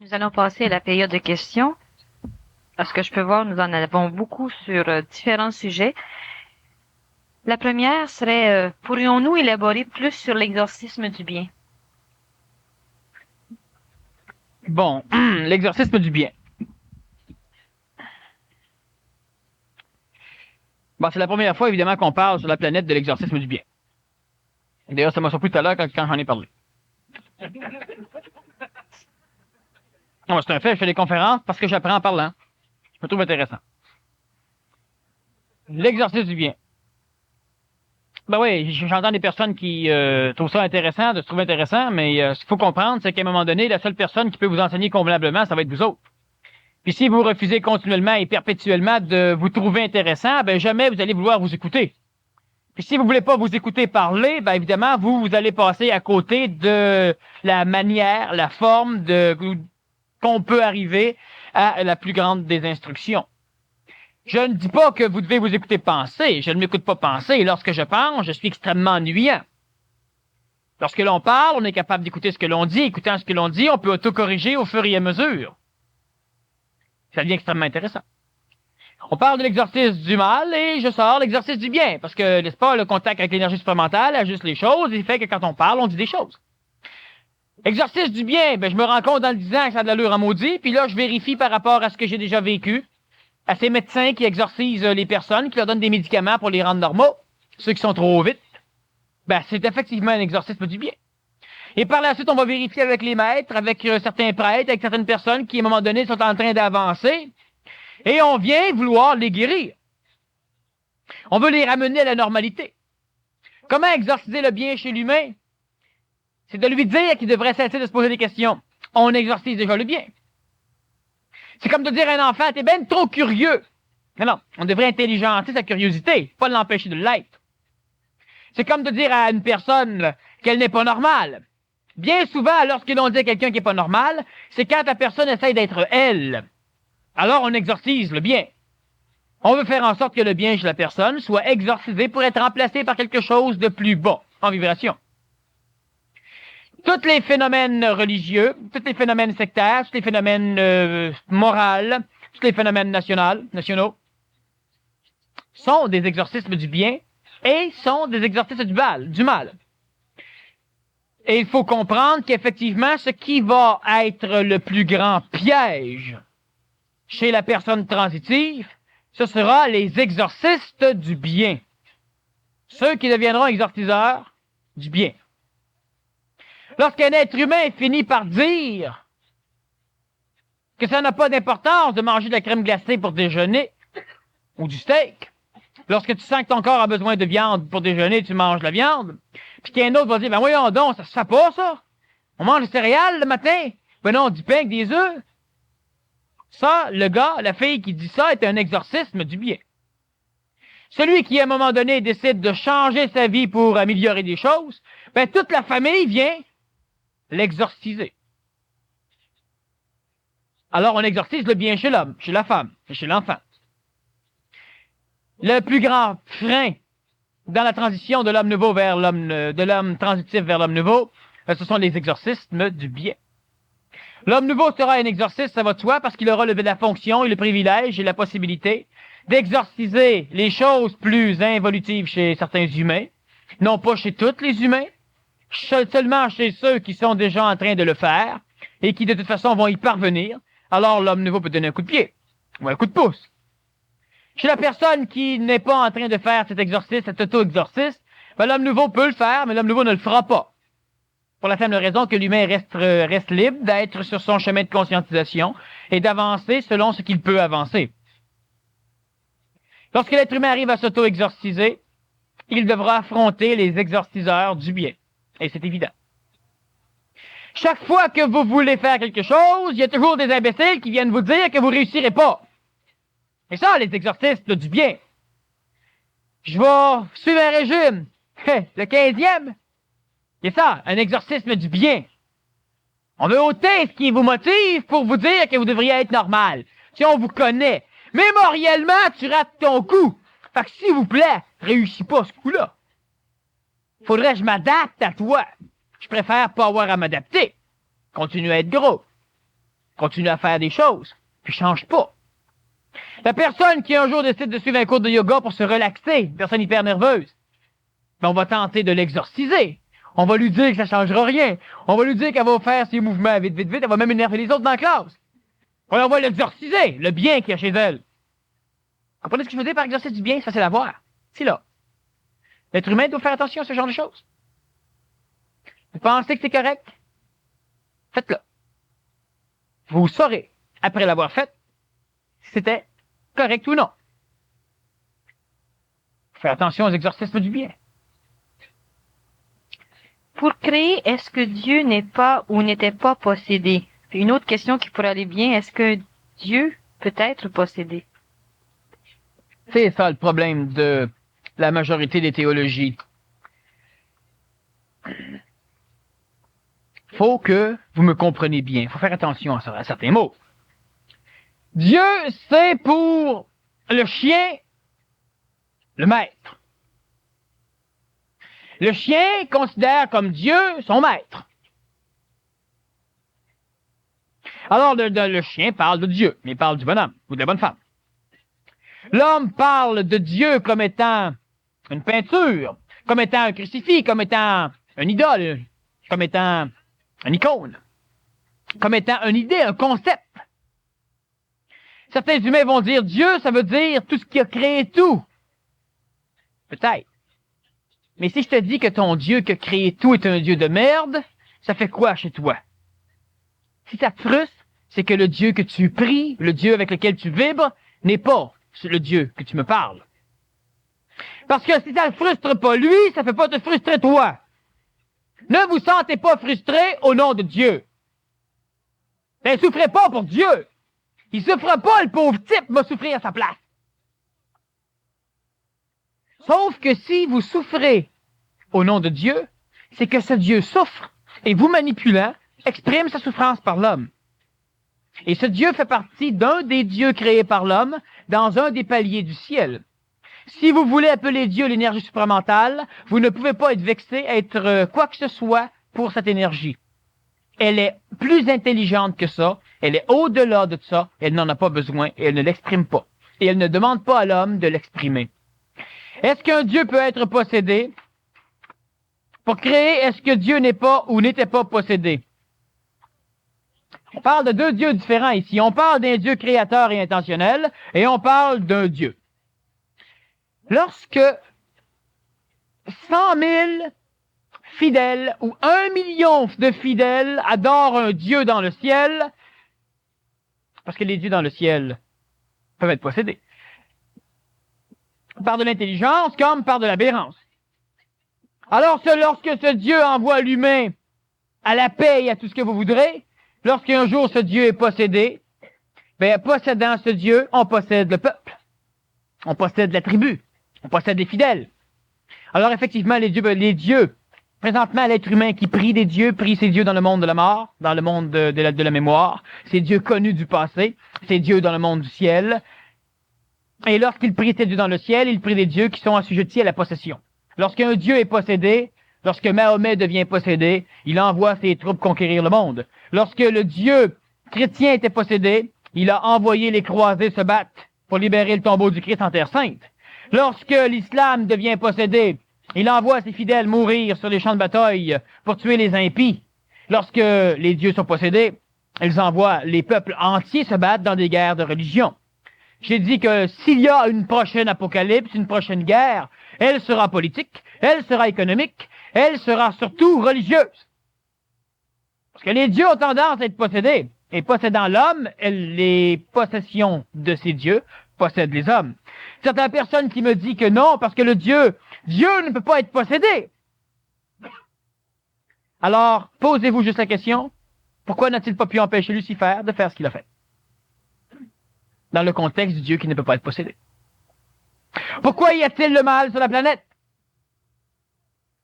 Nous allons passer à la période de questions. À ce que je peux voir, nous en avons beaucoup sur différents sujets. La première serait, pourrions-nous élaborer plus sur l'exorcisme du bien? Bon, l'exorcisme du bien. Bon, c'est la première fois, évidemment, qu'on parle sur la planète de l'exorcisme du bien. D'ailleurs, ça m'a surpris tout à l'heure quand j'en ai parlé. Non, c'est un fait, je fais des conférences parce que j'apprends en parlant. Je me trouve intéressant. L'exorcisme du bien. Ben oui, j'entends des personnes qui trouvent ça intéressant, de se trouver intéressant, mais ce qu'il faut comprendre, c'est qu'à un moment donné, la seule personne qui peut vous enseigner convenablement, ça va être vous autres. Puis si vous refusez continuellement et perpétuellement de vous trouver intéressant, ben jamais vous allez vouloir vous écouter. Puis si vous voulez pas vous écouter parler, ben évidemment, vous allez passer à côté de la manière, la forme qu'on peut arriver à la plus grande des instructions. Je ne dis pas que vous devez vous écouter penser. Je ne m'écoute pas penser. Lorsque je pense, je suis extrêmement ennuyant. Lorsque l'on parle, on est capable d'écouter ce que l'on dit. Écoutant ce que l'on dit, on peut autocorriger au fur et à mesure. Ça devient extrêmement intéressant. On parle de l'exercice du mal et je sors l'exercice du bien. Parce que, n'est-ce pas, le contact avec l'énergie supramentale ajuste les choses et fait que quand on parle, on dit des choses. Exercice du bien, ben je me rends compte dans le 10 ans que ça a de l'allure à maudit, puis là, je vérifie par rapport à ce que j'ai déjà vécu, à ces médecins qui exorcisent les personnes, qui leur donnent des médicaments pour les rendre normaux, ceux qui sont trop vite. Ben, c'est effectivement un exorcisme du bien. Et par la suite, on va vérifier avec les maîtres, avec certains prêtres, avec certaines personnes qui, à un moment donné, sont en train d'avancer, et on vient vouloir les guérir. On veut les ramener à la normalité. Comment exorciser le bien chez l'humain? C'est de lui dire qu'il devrait cesser de se poser des questions. On exorcise déjà le bien. C'est comme de dire à un enfant, t'es ben trop curieux. Non, on devrait intelligenter sa curiosité, pas l'empêcher de l'être. C'est comme de dire à une personne qu'elle n'est pas normale. Bien souvent, lorsque l'on dit à quelqu'un qui n'est pas normal, c'est quand la personne essaie d'être elle. Alors on exorcise le bien. On veut faire en sorte que le bien chez la personne soit exorcisé pour être remplacé par quelque chose de plus bas, en vibration. Tous les phénomènes religieux, tous les phénomènes sectaires, tous les phénomènes moraux, tous les phénomènes nationaux, sont des exorcismes du bien et sont des exorcismes du mal. Et il faut comprendre qu'effectivement, ce qui va être le plus grand piège chez la personne transitive, ce sera les exorcistes du bien. Ceux qui deviendront exorciseurs du bien. Lorsqu'un être humain finit par dire que ça n'a pas d'importance de manger de la crème glacée pour déjeuner ou du steak, lorsque tu sens que ton corps a besoin de viande pour déjeuner, tu manges la viande, puis qu'un autre va dire, ben voyons donc, ça se fait pas ça. On mange des céréales le matin. Ben non, du pain avec des œufs. Ça, le gars, la fille qui dit ça est un exorcisme du bien. Celui qui, à un moment donné, décide de changer sa vie pour améliorer des choses, ben toute la famille vient l'exorciser. Alors, on exorcise le bien chez l'homme, chez la femme et chez l'enfant. Le plus grand frein dans la transition de l'homme nouveau vers de l'homme transitif vers l'homme nouveau, ce sont les exorcismes du bien. L'homme nouveau sera un exorciste, ça va de soi, parce qu'il aura la fonction et le privilège et la possibilité d'exorciser les choses plus involutives chez certains humains, non pas chez tous les humains, seulement chez ceux qui sont déjà en train de le faire et qui de toute façon vont y parvenir. Alors l'homme nouveau peut donner un coup de pied ou un coup de pouce. Chez la personne qui n'est pas en train de faire cet exorcisme, cet auto-exorcisme, ben, l'homme nouveau peut le faire, mais l'homme nouveau ne le fera pas. Pour la simple raison que l'humain reste libre d'être sur son chemin de conscientisation et d'avancer selon ce qu'il peut avancer. Lorsque l'être humain arrive à s'auto-exorciser, il devra affronter les exorciseurs du bien. Et c'est évident. Chaque fois que vous voulez faire quelque chose, il y a toujours des imbéciles qui viennent vous dire que vous réussirez pas. Et ça, les exorcistes du bien. Je vais suivre un régime. Le 15e. C'est ça, un exorcisme du bien. On veut ôter ce qui vous motive pour vous dire que vous devriez être normal. Si on vous connaît. Mémoriellement, tu rates ton coup. Fait que s'il vous plaît, réussis pas ce coup-là. Faudrait que je m'adapte à toi. Je préfère pas avoir à m'adapter. Continue à être gros. continue à faire des choses, puis change pas. La personne qui un jour décide de suivre un cours de yoga pour se relaxer, une personne hyper nerveuse, ben on va tenter de l'exorciser. On va lui dire que ça changera rien. On va lui dire qu'elle va faire ses mouvements vite, vite, vite. Elle va même énerver les autres dans la classe. On va l'exorciser, le bien qu'il y a chez elle. Comprenez ce que je veux dire par exercer du bien? C'est facile à voir. C'est là. L'être humain doit faire attention à ce genre de choses. Vous pensez que c'est correct? Faites-le. Vous saurez, après l'avoir fait, si c'était correct ou non. Faire attention aux exorcismes du bien. Pour créer, est-ce que Dieu n'est pas ou n'était pas possédé? Puis une autre question qui pourrait aller bien, est-ce que Dieu peut être possédé? C'est ça le problème de la majorité des théologies. Faut que vous me compreniez bien. Faut faire attention à certains mots. Dieu, c'est pour le chien, le maître. Le chien considère comme Dieu son maître. Alors, le chien parle de Dieu, mais il parle du bonhomme ou de la bonne femme. L'homme parle de Dieu comme étant une peinture, comme étant un crucifix, comme étant une idole, comme étant une icône, comme étant une idée, un concept. Certains humains vont dire Dieu, ça veut dire tout ce qui a créé tout. Peut-être. Mais si je te dis que ton Dieu qui a créé tout est un Dieu de merde, ça fait quoi chez toi? Si ça te frustre, c'est que le Dieu que tu pries, le Dieu avec lequel tu vibres, n'est pas le Dieu que tu me parles. Parce que si ça ne frustre pas lui, ça fait pas te frustrer toi. Ne vous sentez pas frustré au nom de Dieu. Ne souffrez pas pour Dieu. Il souffre pas, le pauvre type va souffrir à sa place. Sauf que si vous souffrez au nom de Dieu, c'est que ce Dieu souffre et vous manipulant, exprime sa souffrance par l'homme. Et ce Dieu fait partie d'un des dieux créés par l'homme dans un des paliers du ciel. Si vous voulez appeler Dieu l'énergie supramentale, vous ne pouvez pas être vexé, être quoi que ce soit pour cette énergie. Elle est plus intelligente que ça, elle est au-delà de ça, elle n'en a pas besoin et elle ne l'exprime pas. Et elle ne demande pas à l'homme de l'exprimer. Est-ce qu'un Dieu peut être possédé? Pour créer, est-ce que Dieu n'est pas ou n'était pas possédé? On parle de deux dieux différents ici. On parle d'un Dieu créateur et intentionnel, et on parle d'un Dieu. Lorsque 100 000 fidèles ou 1 million de fidèles adorent un Dieu dans le ciel, parce que les dieux dans le ciel peuvent être possédés, par de l'intelligence comme par de l'aberrance. Alors, lorsque ce Dieu envoie l'humain à la paix et à tout ce que vous voudrez, lorsqu'un jour ce Dieu est possédé, ben, possédant ce Dieu, on possède le peuple. On possède la tribu. On possède les fidèles. Alors, effectivement, les dieux, présentement, l'être humain qui prie des dieux, prie ces dieux dans le monde de la mort, dans le monde de la mémoire, ces dieux connus du passé, ces dieux dans le monde du ciel. Et lorsqu'il prie ces dieux dans le ciel, il prie des dieux qui sont assujettis à la possession. Lorsqu'un dieu est possédé, lorsque Mahomet devient possédé, il envoie ses troupes conquérir le monde. Lorsque le dieu chrétien était possédé, il a envoyé les croisés se battre pour libérer le tombeau du Christ en Terre Sainte. Lorsque l'islam devient possédé, il envoie ses fidèles mourir sur les champs de bataille pour tuer les impies. Lorsque les dieux sont possédés, ils envoient les peuples entiers se battre dans des guerres de religion. J'ai dit que s'il y a une prochaine apocalypse, une prochaine guerre, elle sera politique, elle sera économique, elle sera surtout religieuse. Parce que les dieux ont tendance à être possédés. Et possédant l'homme, les possessions de ces dieux possèdent les hommes. Certaines personnes qui me disent que non, parce que Dieu ne peut pas être possédé. Alors, posez-vous juste la question, pourquoi n'a-t-il pas pu empêcher Lucifer de faire ce qu'il a fait? Dans le contexte du Dieu qui ne peut pas être possédé. Pourquoi y a-t-il le mal sur la planète?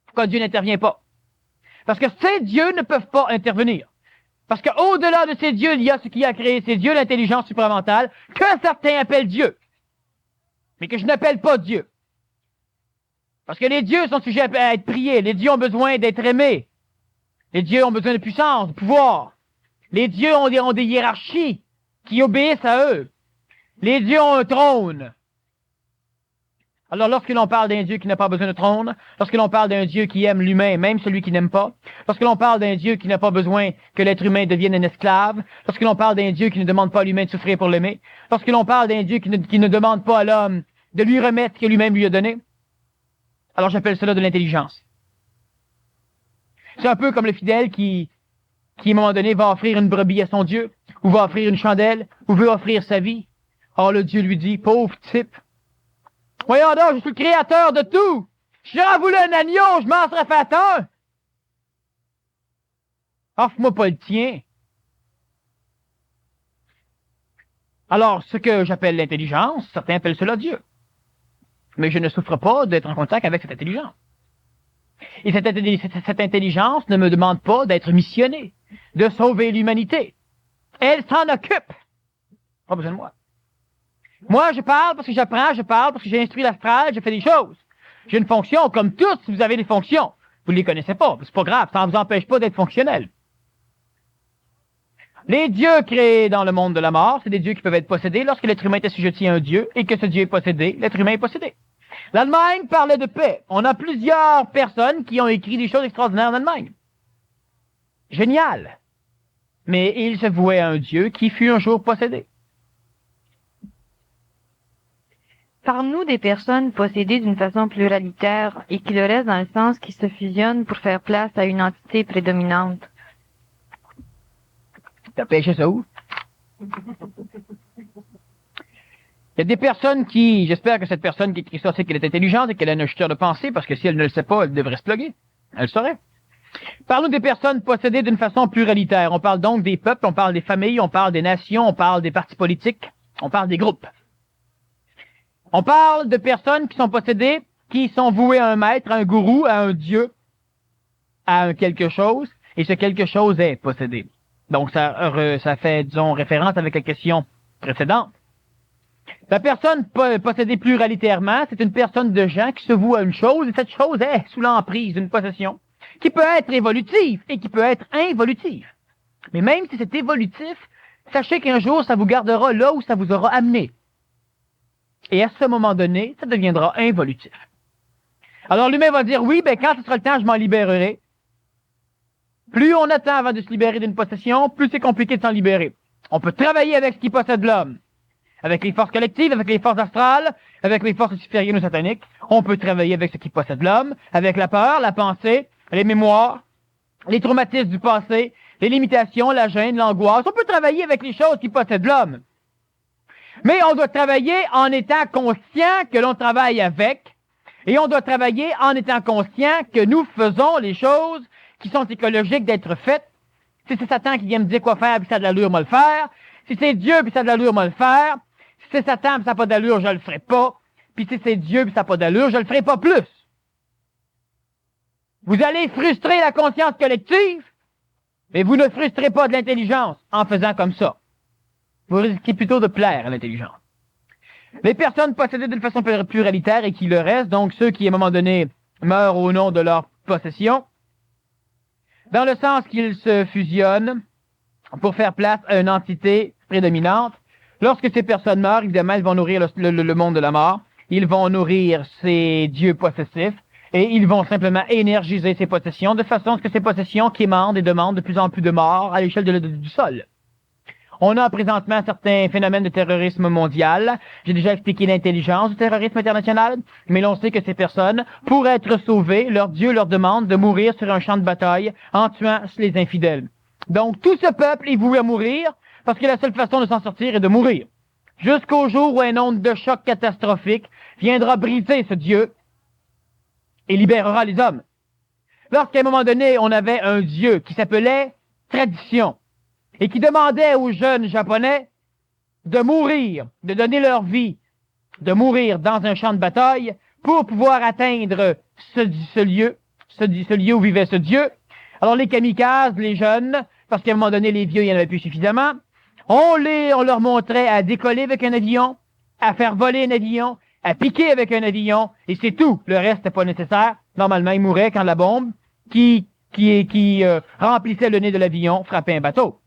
Pourquoi Dieu n'intervient pas? Parce que ces dieux ne peuvent pas intervenir. Parce qu'au-delà de ces dieux, il y a ce qui a créé ces dieux, l'intelligence supramentale, que certains appellent Dieu, mais que je n'appelle pas Dieu. Parce que les dieux sont sujets à être priés, les dieux ont besoin d'être aimés, les dieux ont besoin de puissance, de pouvoir. Les dieux ont des hiérarchies qui obéissent à eux. Les dieux ont un trône. Alors, lorsque l'on parle d'un Dieu qui n'a pas besoin de trône, lorsque l'on parle d'un Dieu qui aime l'humain, même celui qui n'aime pas, lorsque l'on parle d'un Dieu qui n'a pas besoin que l'être humain devienne un esclave, lorsque l'on parle d'un Dieu qui ne demande pas à l'humain de souffrir pour l'aimer, lorsque l'on parle d'un Dieu qui ne demande pas à l'homme de lui remettre ce que lui-même lui a donné, alors j'appelle cela de l'intelligence. C'est un peu comme le fidèle qui, à un moment donné, va offrir une brebis à son Dieu, ou va offrir une chandelle, ou veut offrir sa vie. Or, le Dieu lui dit, pauvre type, voyons donc, je suis le créateur de tout. Si j'aurais voulu un agneau, je m'en serais fait un. Offre-moi pas le tien. Alors, ce que j'appelle l'intelligence, certains appellent cela Dieu. Mais je ne souffre pas d'être en contact avec cette intelligence. Et cette intelligence ne me demande pas d'être missionné, de sauver l'humanité. Elle s'en occupe. Pas besoin de moi. Moi, je parle parce que j'apprends, je parle parce que j'ai instruit l'astral, je fais des choses. J'ai une fonction, comme tous, vous avez des fonctions. Vous ne les connaissez pas, c'est pas grave, ça ne vous empêche pas d'être fonctionnel. Les dieux créés dans le monde de la mort, c'est des dieux qui peuvent être possédés lorsque l'être humain est assujetti à un dieu et que ce dieu est possédé, l'être humain est possédé. L'Allemagne parlait de paix. On a plusieurs personnes qui ont écrit des choses extraordinaires en Allemagne. Génial. Mais ils se vouaient à un dieu qui fut un jour possédé. Parle-nous des personnes possédées d'une façon pluralitaire et qui le restent dans le sens qui se fusionnent pour faire place à une entité prédominante. T'as pêché ça où? Il y a des personnes qui, j'espère que cette personne qui écrit ça sait qu'elle est intelligente et qu'elle a un acheteur de pensée, parce que si elle ne le sait pas, elle devrait se plugger. Elle le saurait. Parlons des personnes possédées d'une façon pluralitaire. On parle donc des peuples, on parle des familles, on parle des nations, on parle des partis politiques, on parle des groupes. On parle de personnes qui sont possédées, qui sont vouées à un maître, à un gourou, à un dieu, à un quelque chose, et ce quelque chose est possédé. Donc ça fait, disons, référence avec la question précédente. La personne possédée pluralitairement, c'est une personne de gens qui se voue à une chose, et cette chose est sous l'emprise d'une possession, qui peut être évolutive et qui peut être involutive. Mais même si c'est évolutif, sachez qu'un jour, ça vous gardera là où ça vous aura amené. Et à ce moment donné, ça deviendra involutif. Alors l'humain va dire, oui, ben quand ce sera le temps, je m'en libérerai. Plus on attend avant de se libérer d'une possession, plus c'est compliqué de s'en libérer. On peut travailler avec ce qui possède l'homme. Avec les forces collectives, avec les forces astrales, avec les forces supérieures ou sataniques. On peut travailler avec ce qui possède l'homme, avec la peur, la pensée, les mémoires, les traumatismes du passé, les limitations, la gêne, l'angoisse. On peut travailler avec les choses qui possèdent l'homme. Mais on doit travailler en étant conscient que l'on travaille avec, et on doit travailler en étant conscient que nous faisons les choses qui sont écologiques d'être faites. Si c'est Satan qui vient me dire quoi faire, puis ça a de l'allure, moi le faire. Si c'est Dieu, puis ça a de l'allure, moi le faire. Si c'est Satan, puis ça n'a pas d'allure, je le ferai pas. Puis si c'est Dieu, puis ça n'a pas d'allure, je le ferai pas plus. Vous allez frustrer la conscience collective, mais vous ne frustrez pas de l'intelligence en faisant comme ça. Vous risquez plutôt de plaire à l'intelligence. Les personnes possédées d'une façon pluralitaire et qui le restent, donc ceux qui à un moment donné meurent au nom de leur possession, dans le sens qu'ils se fusionnent pour faire place à une entité prédominante. Lorsque ces personnes meurent, évidemment, ils vont nourrir le monde de la mort, ils vont nourrir ces dieux possessifs, et ils vont simplement énergiser ces possessions de façon à ce que ces possessions quémandent et demandent de plus en plus de morts à l'échelle du sol. On a présentement certains phénomènes de terrorisme mondial. J'ai déjà expliqué l'intelligence du terrorisme international, mais l'on sait que ces personnes, pour être sauvées, leur Dieu leur demande de mourir sur un champ de bataille en tuant les infidèles. Donc tout ce peuple est voué à mourir, parce que la seule façon de s'en sortir est de mourir. Jusqu'au jour où une onde de choc catastrophique viendra briser ce Dieu et libérera les hommes. Lorsqu'à un moment donné, on avait un Dieu qui s'appelait tradition, et qui demandait aux jeunes Japonais de mourir, de donner leur vie, de mourir dans un champ de bataille pour pouvoir atteindre ce lieu où vivait ce Dieu. Alors les kamikazes, les jeunes, parce qu'à un moment donné, les vieux, il n'y en avait plus suffisamment, on leur montrait à décoller avec un avion, à faire voler un avion, à piquer avec un avion, et c'est tout. Le reste n'est pas nécessaire. Normalement, ils mouraient quand la bombe qui remplissait le nez de l'avion frappait un bateau.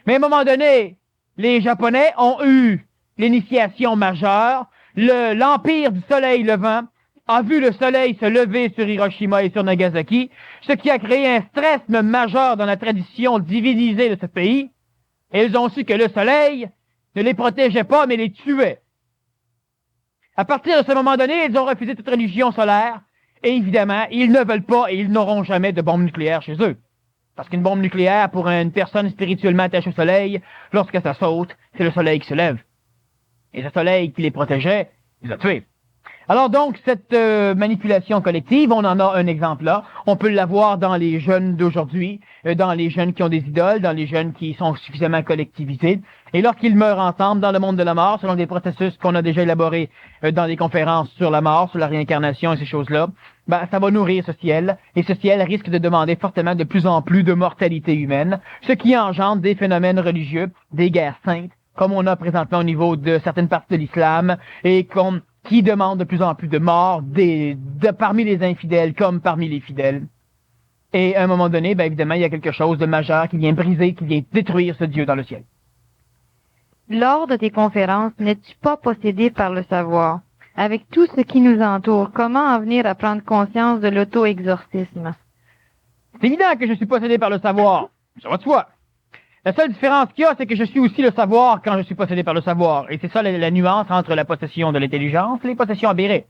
Mais à un moment donné, les Japonais ont eu l'initiation majeure. L'Empire du Soleil levant a vu le soleil se lever sur Hiroshima et sur Nagasaki, ce qui a créé un stress majeur dans la tradition divinisée de ce pays. Et ils ont su que le soleil ne les protégeait pas, mais les tuait. À partir de ce moment donné, ils ont refusé toute religion solaire. Et évidemment, ils ne veulent pas et ils n'auront jamais de bombe nucléaire chez eux. Parce qu'une bombe nucléaire, pour une personne spirituellement attachée au soleil, lorsque ça saute, c'est le soleil qui se lève. Et ce soleil qui les protégeait, les a tués. Alors donc, cette manipulation collective, on en a un exemple là. On peut l'avoir dans les jeunes d'aujourd'hui, dans les jeunes qui ont des idoles, dans les jeunes qui sont suffisamment collectivisés. Et lorsqu'ils meurent ensemble dans le monde de la mort, selon des processus qu'on a déjà élaborés dans des conférences sur la mort, sur la réincarnation et ces choses-là, ça va nourrir ce ciel. Et ce ciel risque de demander fortement de plus en plus de mortalité humaine, ce qui engendre des phénomènes religieux, des guerres saintes, comme on a présentement au niveau de certaines parties de l'islam, et qui demandent de plus en plus de morts parmi les infidèles comme parmi les fidèles. Et à un moment donné, évidemment, il y a quelque chose de majeur qui vient briser, qui vient détruire ce Dieu dans le ciel. Lors de tes conférences, n'es-tu pas possédé par le savoir? Avec tout ce qui nous entoure, comment en venir à prendre conscience de l'auto-exorcisme? C'est évident que je suis possédé par le savoir. Ça va de soi. La seule différence qu'il y a, c'est que je suis aussi le savoir quand je suis possédé par le savoir. Et c'est ça la nuance entre la possession de l'intelligence et les possessions avérées.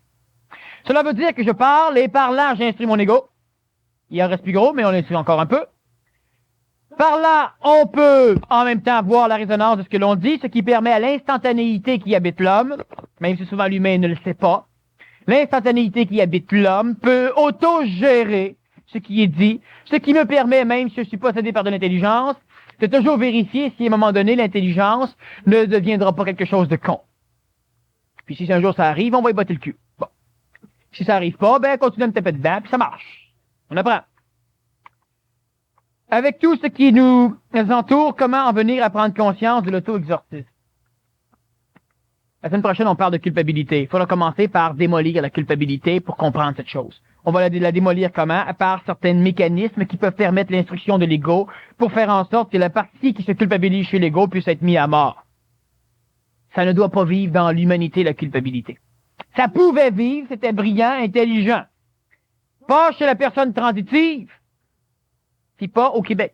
Cela veut dire que je parle et parlant, j'instruis mon ego. Il en reste plus gros, mais on l'instruit encore un peu. Par là, on peut en même temps voir la résonance de ce que l'on dit, ce qui permet à l'instantanéité qui habite l'homme, même si souvent l'humain ne le sait pas, l'instantanéité qui habite l'homme peut auto-gérer ce qui est dit, ce qui me permet, même si je suis possédé par de l'intelligence, de toujours vérifier si à un moment donné, l'intelligence ne deviendra pas quelque chose de con. Puis si un jour ça arrive, on va y botter le cul. Bon. Si ça arrive pas, continue à me taper dedans, puis ça marche. On apprend. Avec tout ce qui nous entoure, comment en venir à prendre conscience de l'auto-exorcisme? La semaine prochaine, on parle de culpabilité. Il faudra commencer par démolir la culpabilité pour comprendre cette chose. On va la démolir comment? Par certains mécanismes qui peuvent permettre l'instruction de l'ego pour faire en sorte que la partie qui se culpabilise chez l'ego puisse être mise à mort. Ça ne doit pas vivre dans l'humanité, la culpabilité. Ça pouvait vivre, c'était brillant, intelligent. Pas chez la personne transitive, puis pas au Québec.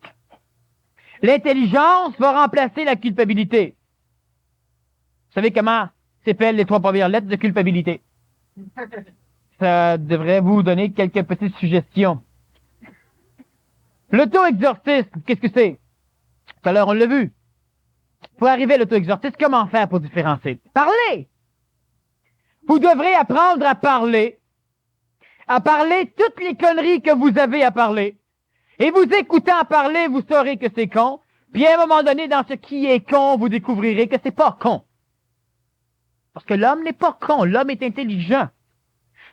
L'intelligence va remplacer la culpabilité. Vous savez comment s'appellent les 3 premières lettres de culpabilité? Ça devrait vous donner quelques petites suggestions. L'auto-exorcisme, qu'est-ce que c'est? Tout à l'heure, on l'a vu. Pour arriver à l'auto-exorcisme, comment faire pour différencier? Parlez! Vous devrez apprendre à parler toutes les conneries que vous avez à parler. Et vous écoutant parler, vous saurez que c'est con. Puis à un moment donné, dans ce qui est con, vous découvrirez que c'est pas con. Parce que l'homme n'est pas con, l'homme est intelligent.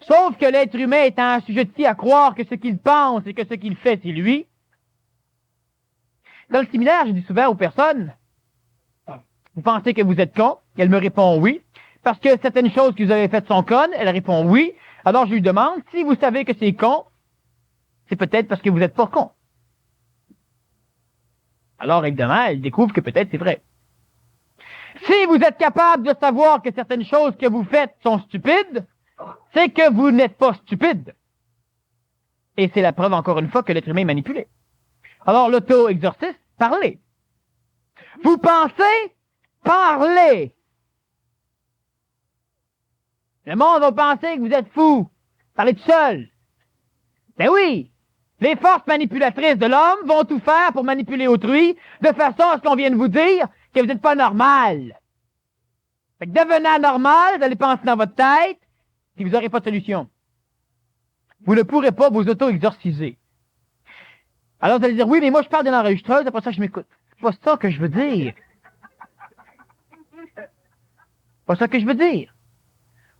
Sauf que l'être humain est assujetti à croire que ce qu'il pense et que ce qu'il fait, c'est lui. Dans le séminaire, je dis souvent aux personnes, vous pensez que vous êtes con? Et elle me répond oui. Parce que certaines choses que vous avez faites sont connes, elle répond oui. Alors je lui demande, si vous savez que c'est con, c'est peut-être parce que vous n'êtes pas con. Alors évidemment, elle découvre que peut-être c'est vrai. Si vous êtes capable de savoir que certaines choses que vous faites sont stupides, c'est que vous n'êtes pas stupide. Et c'est la preuve, encore une fois, que l'être humain est manipulé. Alors, l'auto-exorcisme, parlez. Vous pensez? Parlez. Le monde va penser que vous êtes fou. Parlez tout seul. Ben oui. Les forces manipulatrices de l'homme vont tout faire pour manipuler autrui de façon à ce qu'on vienne vous dire que vous n'êtes pas normal. Fait que devenant normal, vous allez penser dans votre tête, puis vous n'aurez pas de solution. Vous ne pourrez pas vous auto-exorciser. Alors vous allez dire, oui, mais moi je parle de l'enregistreuse, après ça je m'écoute. C'est pas ça que je veux dire. C'est pas ça que je veux dire.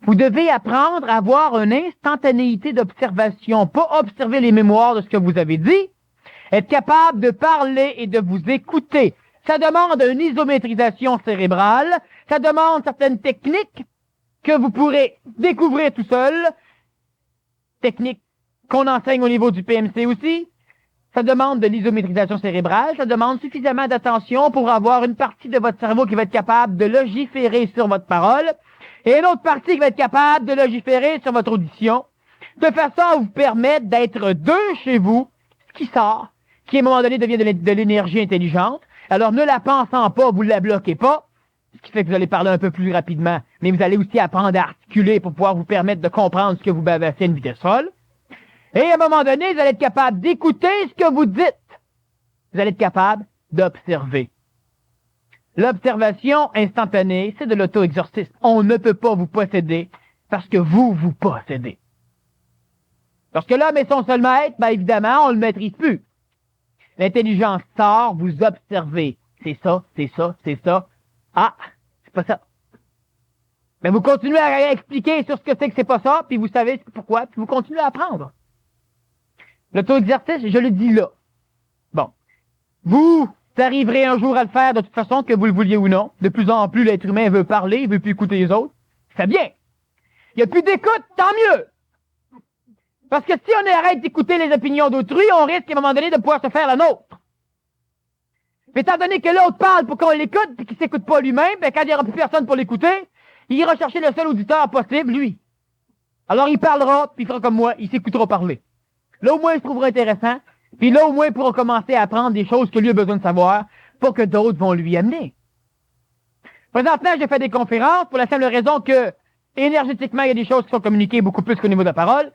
Vous devez apprendre à avoir une instantanéité d'observation, pas observer les mémoires de ce que vous avez dit, être capable de parler et de vous écouter. Ça demande une isométrisation cérébrale, ça demande certaines techniques que vous pourrez découvrir tout seul, techniques qu'on enseigne au niveau du PMC aussi, Ça demande de l'isométrisation cérébrale, ça demande suffisamment d'attention pour avoir une partie de votre cerveau qui va être capable de légiférer sur votre parole et une autre partie qui va être capable de légiférer sur votre audition, de façon à vous permettre d'être deux chez vous, ce qui sort, qui à un moment donné devient de l'énergie intelligente. Alors ne la pensant pas, vous ne la bloquez pas, ce qui fait que vous allez parler un peu plus rapidement, mais vous allez aussi apprendre à articuler pour pouvoir vous permettre de comprendre ce que vous bavassez à une vitesse folle. Et à un moment donné, vous allez être capable d'écouter ce que vous dites. Vous allez être capable d'observer. L'observation instantanée, c'est de l'auto-exorcisme. On ne peut pas vous posséder parce que vous vous possédez. Lorsque l'homme est son seul maître, bien évidemment, on ne le maîtrise plus. L'intelligence sort, vous observez. C'est ça, c'est ça, c'est ça. Ah, c'est pas ça. Mais vous continuez à expliquer sur ce que c'est pas ça, puis vous savez pourquoi, puis vous continuez à apprendre. L'auto-exercice, je le dis là. Bon. Vous arriverez un jour à le faire de toute façon, que vous le vouliez ou non. De plus en plus, l'être humain veut parler, il veut plus écouter les autres. C'est bien. Il n'y a plus d'écoute, tant mieux. Parce que si on arrête d'écouter les opinions d'autrui, on risque à un moment donné de pouvoir se faire la nôtre. Mais étant donné que l'autre parle pour qu'on l'écoute, puis qu'il ne s'écoute pas lui-même, ben quand il n'y aura plus personne pour l'écouter, il ira chercher le seul auditeur possible, lui. Alors il parlera, puis il fera comme moi, il s'écoutera parler. Là, au moins, il se trouvera intéressant. Puis là, au moins, il pourra commencer à apprendre des choses que lui a besoin de savoir, pas que d'autres vont lui amener. Présentement, j'ai fait des conférences pour la simple raison que, énergétiquement, il y a des choses qui sont communiquées beaucoup plus qu'au niveau de la parole.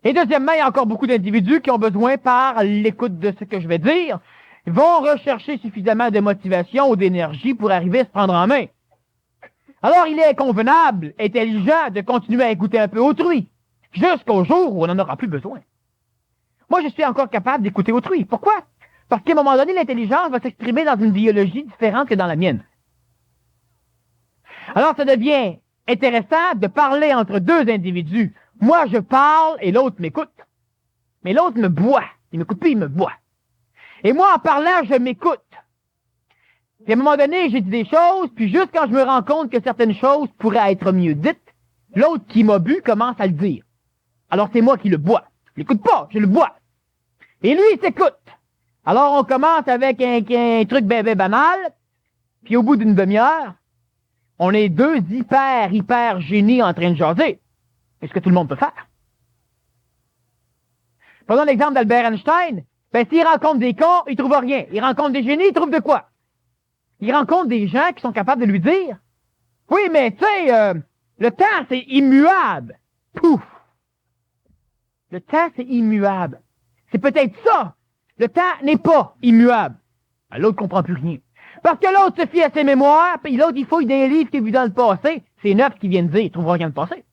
Et deuxièmement, il y a encore beaucoup d'individus qui ont besoin, par l'écoute de ce que je vais dire, vont rechercher suffisamment de motivation ou d'énergie pour arriver à se prendre en main. Alors, il est convenable, intelligent, de continuer à écouter un peu autrui, jusqu'au jour où on n'en aura plus besoin. Moi, je suis encore capable d'écouter autrui. Pourquoi? Parce qu'à un moment donné, l'intelligence va s'exprimer dans une biologie différente que dans la mienne. Alors, ça devient intéressant de parler entre deux individus. Moi, je parle et l'autre m'écoute. Mais l'autre me boit. Il m'écoute plus, il me boit. Et moi, en parlant, je m'écoute. Puis à un moment donné, j'ai dit des choses, puis juste quand je me rends compte que certaines choses pourraient être mieux dites, l'autre qui m'a bu commence à le dire. Alors, c'est moi qui le bois. Je l'écoute pas, je le bois. Et lui, il s'écoute. Alors, on commence avec un truc bébé banal, puis au bout d'une demi-heure, on est deux hyper génies en train de jaser. C'est ce que tout le monde peut faire. Prenons l'exemple d'Albert Einstein. Ben, s'il rencontre des cons, il trouve rien. Il rencontre des génies, il trouve de quoi? Il rencontre des gens qui sont capables de lui dire, oui, mais tu sais, le temps, c'est immuable. Pouf! Le temps, c'est immuable. C'est peut-être ça. Le temps n'est pas immuable. Ben, l'autre comprend plus rien. Parce que l'autre se fie à ses mémoires, puis l'autre, il fouille des livres qui vivent dans le passé. C'est neuf qui vient de dire, il trouvera rien de passé.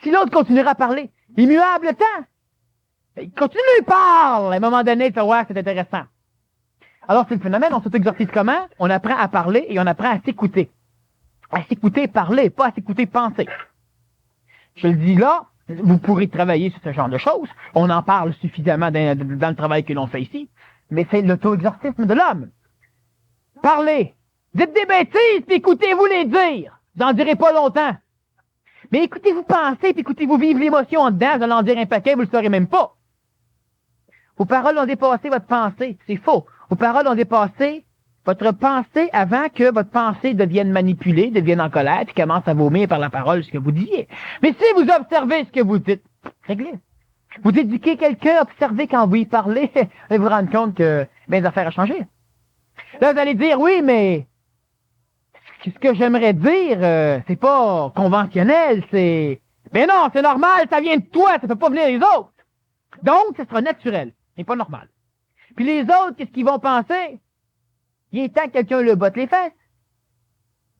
Si l'autre continuera à parler, immuable le temps. Il continue, il parle. À un moment donné, tu vas voir, c'est intéressant. Alors, c'est le phénomène, on s'auto-exercice comment? On apprend à parler et on apprend à s'écouter. À s'écouter parler, pas à s'écouter penser. Je le dis là, vous pourrez travailler sur ce genre de choses. On en parle suffisamment dans le travail que l'on fait ici. Mais c'est l'auto-exercice de l'homme. Parlez. Dites des bêtises, puis écoutez-vous les dire. Vous n'en direz pas longtemps. Mais écoutez-vous penser, puis écoutez-vous vivre l'émotion en dedans. Vous allez en dire un paquet, vous le saurez même pas. Vos paroles ont dépassé votre pensée. C'est faux. Vos paroles ont dépassé votre pensée avant que votre pensée devienne manipulée, devienne en colère, puis commence à vomir par la parole ce que vous disiez. Mais si vous observez ce que vous dites, réglez. Vous éduquez quelqu'un, observez quand vous y parlez, et vous rendre compte que bien des affaires ont changé. Là, vous allez dire, oui, mais ce que j'aimerais dire, c'est pas conventionnel, c'est... Mais non, c'est normal, ça vient de toi, ça peut pas venir des autres. Donc, ce sera naturel, mais pas normal. Puis les autres, qu'est-ce qu'ils vont penser? Il est temps que quelqu'un le botte les fesses.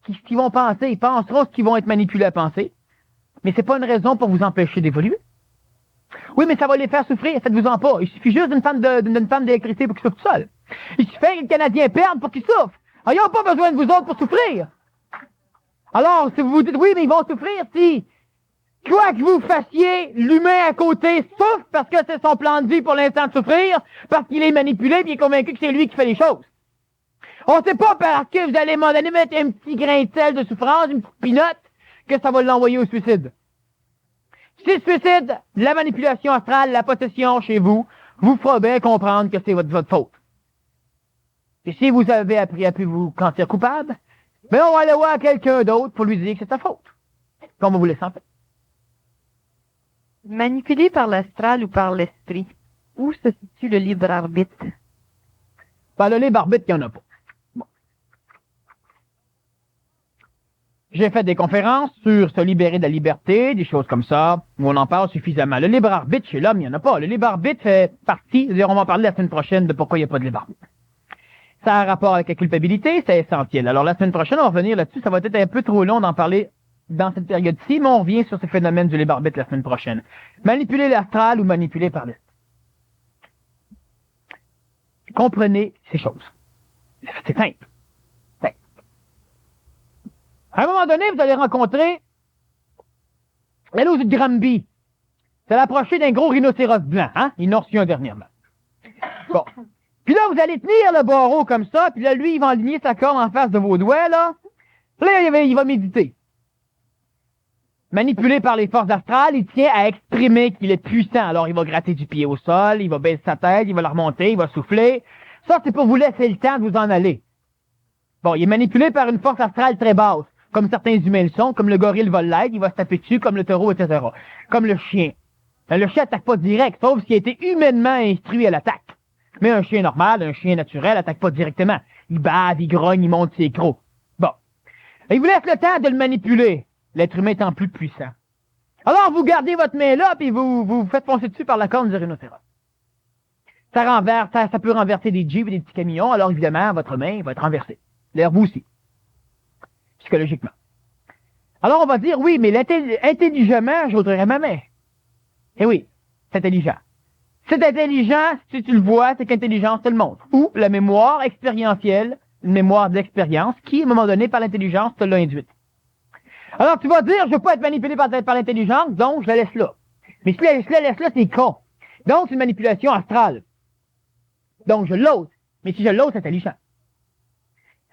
Qu'est-ce qu'ils vont penser? Ils penseront ce qu'ils vont être manipulés à penser. Mais c'est pas une raison pour vous empêcher d'évoluer. Oui, mais ça va les faire souffrir, faites-vous-en pas. Il suffit juste d'une panne d'électricité pour qu'ils souffrent tout seuls. Il suffit que les Canadiens perdent pour qu'ils souffrent. Alors, ils n'ont pas besoin de vous autres pour souffrir. Alors, si vous vous dites, oui, mais ils vont souffrir si, quoi que vous fassiez, l'humain à côté souffre parce que c'est son plan de vie pour l'instant de souffrir, parce qu'il est manipulé et il est convaincu que c'est lui qui fait les choses. On ne sait pas parce que vous allez à un moment donné mettre un petit grain de sel de souffrance, une petite pinotte, que ça va l'envoyer au suicide. Si le suicide, la manipulation astrale, la possession chez vous, vous fera bien comprendre que c'est votre faute. Et si vous avez appris à pu vous sentir coupable, ben on va aller voir quelqu'un d'autre pour lui dire que c'est ta faute. Puis on va vous laisser en paix. Manipulé par l'astral ou par l'esprit, où se situe le libre arbitre? Ben, le libre arbitre, il n'y en a pas. Bon. J'ai fait des conférences sur se libérer de la liberté, des choses comme ça, où on en parle suffisamment. Le libre arbitre chez l'homme, il n'y en a pas. Le libre arbitre fait partie, c'est-à-dire on va en parler la semaine prochaine de pourquoi il n'y a pas de libre arbitre. Ça a un rapport avec la culpabilité, c'est essentiel. Alors la semaine prochaine, on va revenir là-dessus. Ça va être un peu trop long d'en parler dans cette période-ci, mais on revient sur ces phénomènes du libre arbitre la semaine prochaine. Manipuler l'astral ou manipuler par l'esprit. Comprenez ces choses. C'est simple. À un moment donné, vous allez rencontrer la louve de Granby. C'est l'approcher d'un gros rhinocéros blanc, hein? Il en a reçu un dernièrement. Bon. Puis là, vous allez tenir le barreau comme ça, puis là, lui, il va aligner sa corne en face de vos doigts, là. Puis là, il va méditer. Manipulé par les forces astrales, il tient à exprimer qu'il est puissant. Alors, il va gratter du pied au sol, il va baisser sa tête, il va la remonter, il va souffler. Ça, c'est pour vous laisser le temps de vous en aller. Bon, il est manipulé par une force astrale très basse, comme certains humains le sont, comme le gorille va l'être, il va se taper dessus, comme le taureau, etc. Comme le chien. Le chien attaque pas direct, sauf s'il a été humainement instruit à l'attaque. Mais un chien normal, un chien naturel, attaque pas directement. Il bave, il grogne, il monte ses crocs. Bon. Et il vous laisse le temps de le manipuler, l'être humain étant plus puissant. Alors, vous gardez votre main là, puis vous faites foncer dessus par la corne du rhinocéros. Ça peut renverser des jeeps et des petits camions, alors évidemment, votre main va être renversée. D'ailleurs, vous aussi. Psychologiquement. Alors, on va dire, oui, mais intelligemment, j'ôterais ma main. Eh oui, c'est intelligent. C'est intelligent, si tu le vois, c'est qu'intelligence te le montre. Ou la mémoire expérientielle, une mémoire d'expérience, qui, à un moment donné, par l'intelligence, te l'a induite. Alors, tu vas dire, je veux pas être manipulé par l'intelligence, donc je la laisse là. Mais si je la laisse là, c'est con. Donc, c'est une manipulation astrale. Donc, je l'ose. Mais si je l'ose, c'est intelligent.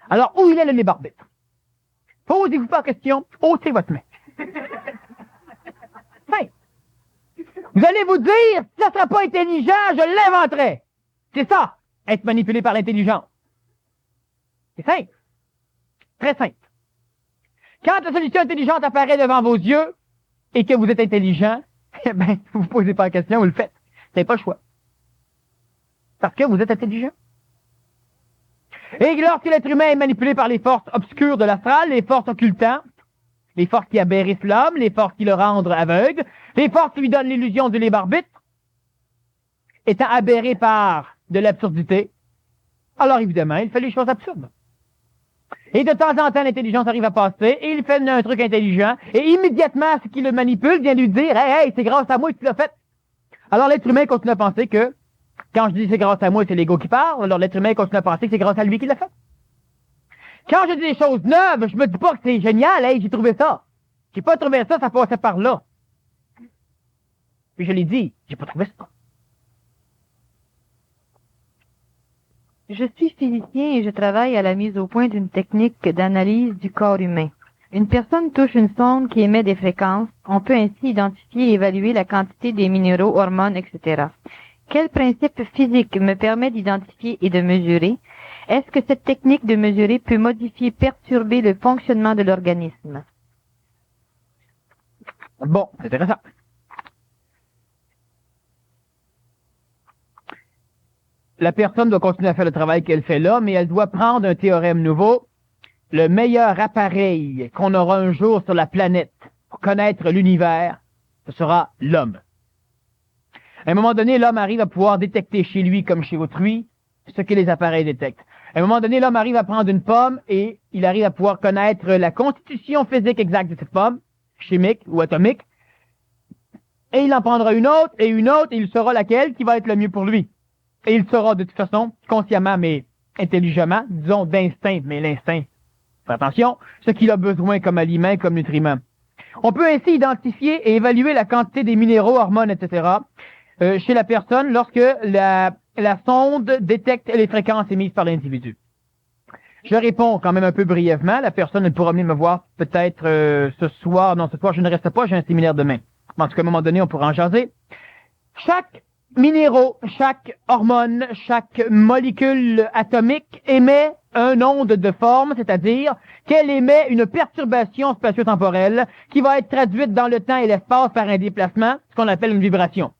Alors, où il est le libre arbitre? Posez-vous pas la question, ôtez votre main. Simple. Vous allez vous dire, si ça ne sera pas intelligent, je l'inventerai. C'est ça, être manipulé par l'intelligence. C'est simple. Très simple. Quand la solution intelligente apparaît devant vos yeux et que vous êtes intelligent, eh ben, vous ne posez pas la question, vous le faites. Vous n'avez pas le choix. Parce que vous êtes intelligent. Et lorsque l'être humain est manipulé par les forces obscures de l'astral, les forces occultantes, les forces qui aberrissent l'homme, les forces qui le rendent aveugle, les forces qui lui donnent l'illusion du libre arbitre, étant aberré par de l'absurdité, alors évidemment, il fait les choses absurdes. Et de temps en temps, l'intelligence arrive à passer, et il fait un truc intelligent, et immédiatement, ce qui le manipule vient lui dire, hey, c'est grâce à moi que tu l'as fait. Alors l'être humain continue à penser que, quand je dis c'est grâce à moi, c'est l'ego qui parle, alors l'être humain continue à penser que c'est grâce à lui qu'il l'a fait. Quand je dis des choses neuves, je me dis pas que c'est génial, hey, j'ai trouvé ça. J'ai pas trouvé ça, ça passait par là. Puis je l'ai dit, j'ai pas trouvé ça. Je suis physicien et je travaille à la mise au point d'une technique d'analyse du corps humain. Une personne touche une sonde qui émet des fréquences. On peut ainsi identifier et évaluer la quantité des minéraux, hormones, etc. Quel principe physique me permet d'identifier et de mesurer? Est-ce que cette technique de mesurer peut modifier, perturber le fonctionnement de l'organisme? Bon, c'est intéressant. La personne doit continuer à faire le travail qu'elle fait là, mais elle doit prendre un théorème nouveau. Le meilleur appareil qu'on aura un jour sur la planète pour connaître l'univers, ce sera l'homme. À un moment donné, l'homme arrive à pouvoir détecter chez lui comme chez autrui ce que les appareils détectent. À un moment donné, l'homme arrive à prendre une pomme et il arrive à pouvoir connaître la constitution physique exacte de cette pomme, chimique ou atomique, et il en prendra une autre, et il saura laquelle qui va être le mieux pour lui. Et il saura de toute façon, consciemment mais intelligemment, disons d'instinct, mais l'instinct, faites attention, ce qu'il a besoin comme aliment, comme nutriment. On peut ainsi identifier et évaluer la quantité des minéraux, hormones, etc., chez la personne lorsque la sonde détecte les fréquences émises par l'individu. Je réponds quand même un peu brièvement. La personne elle pourra venir me voir peut-être ce soir. Non, ce soir, je ne reste pas, j'ai un séminaire demain. En tout cas, à un moment donné, on pourra en jaser. Chaque minéraux, chaque hormone, chaque molécule atomique émet une onde de forme, c'est-à-dire qu'elle émet une perturbation spatio-temporelle qui va être traduite dans le temps et l'espace par un déplacement, ce qu'on appelle une vibration.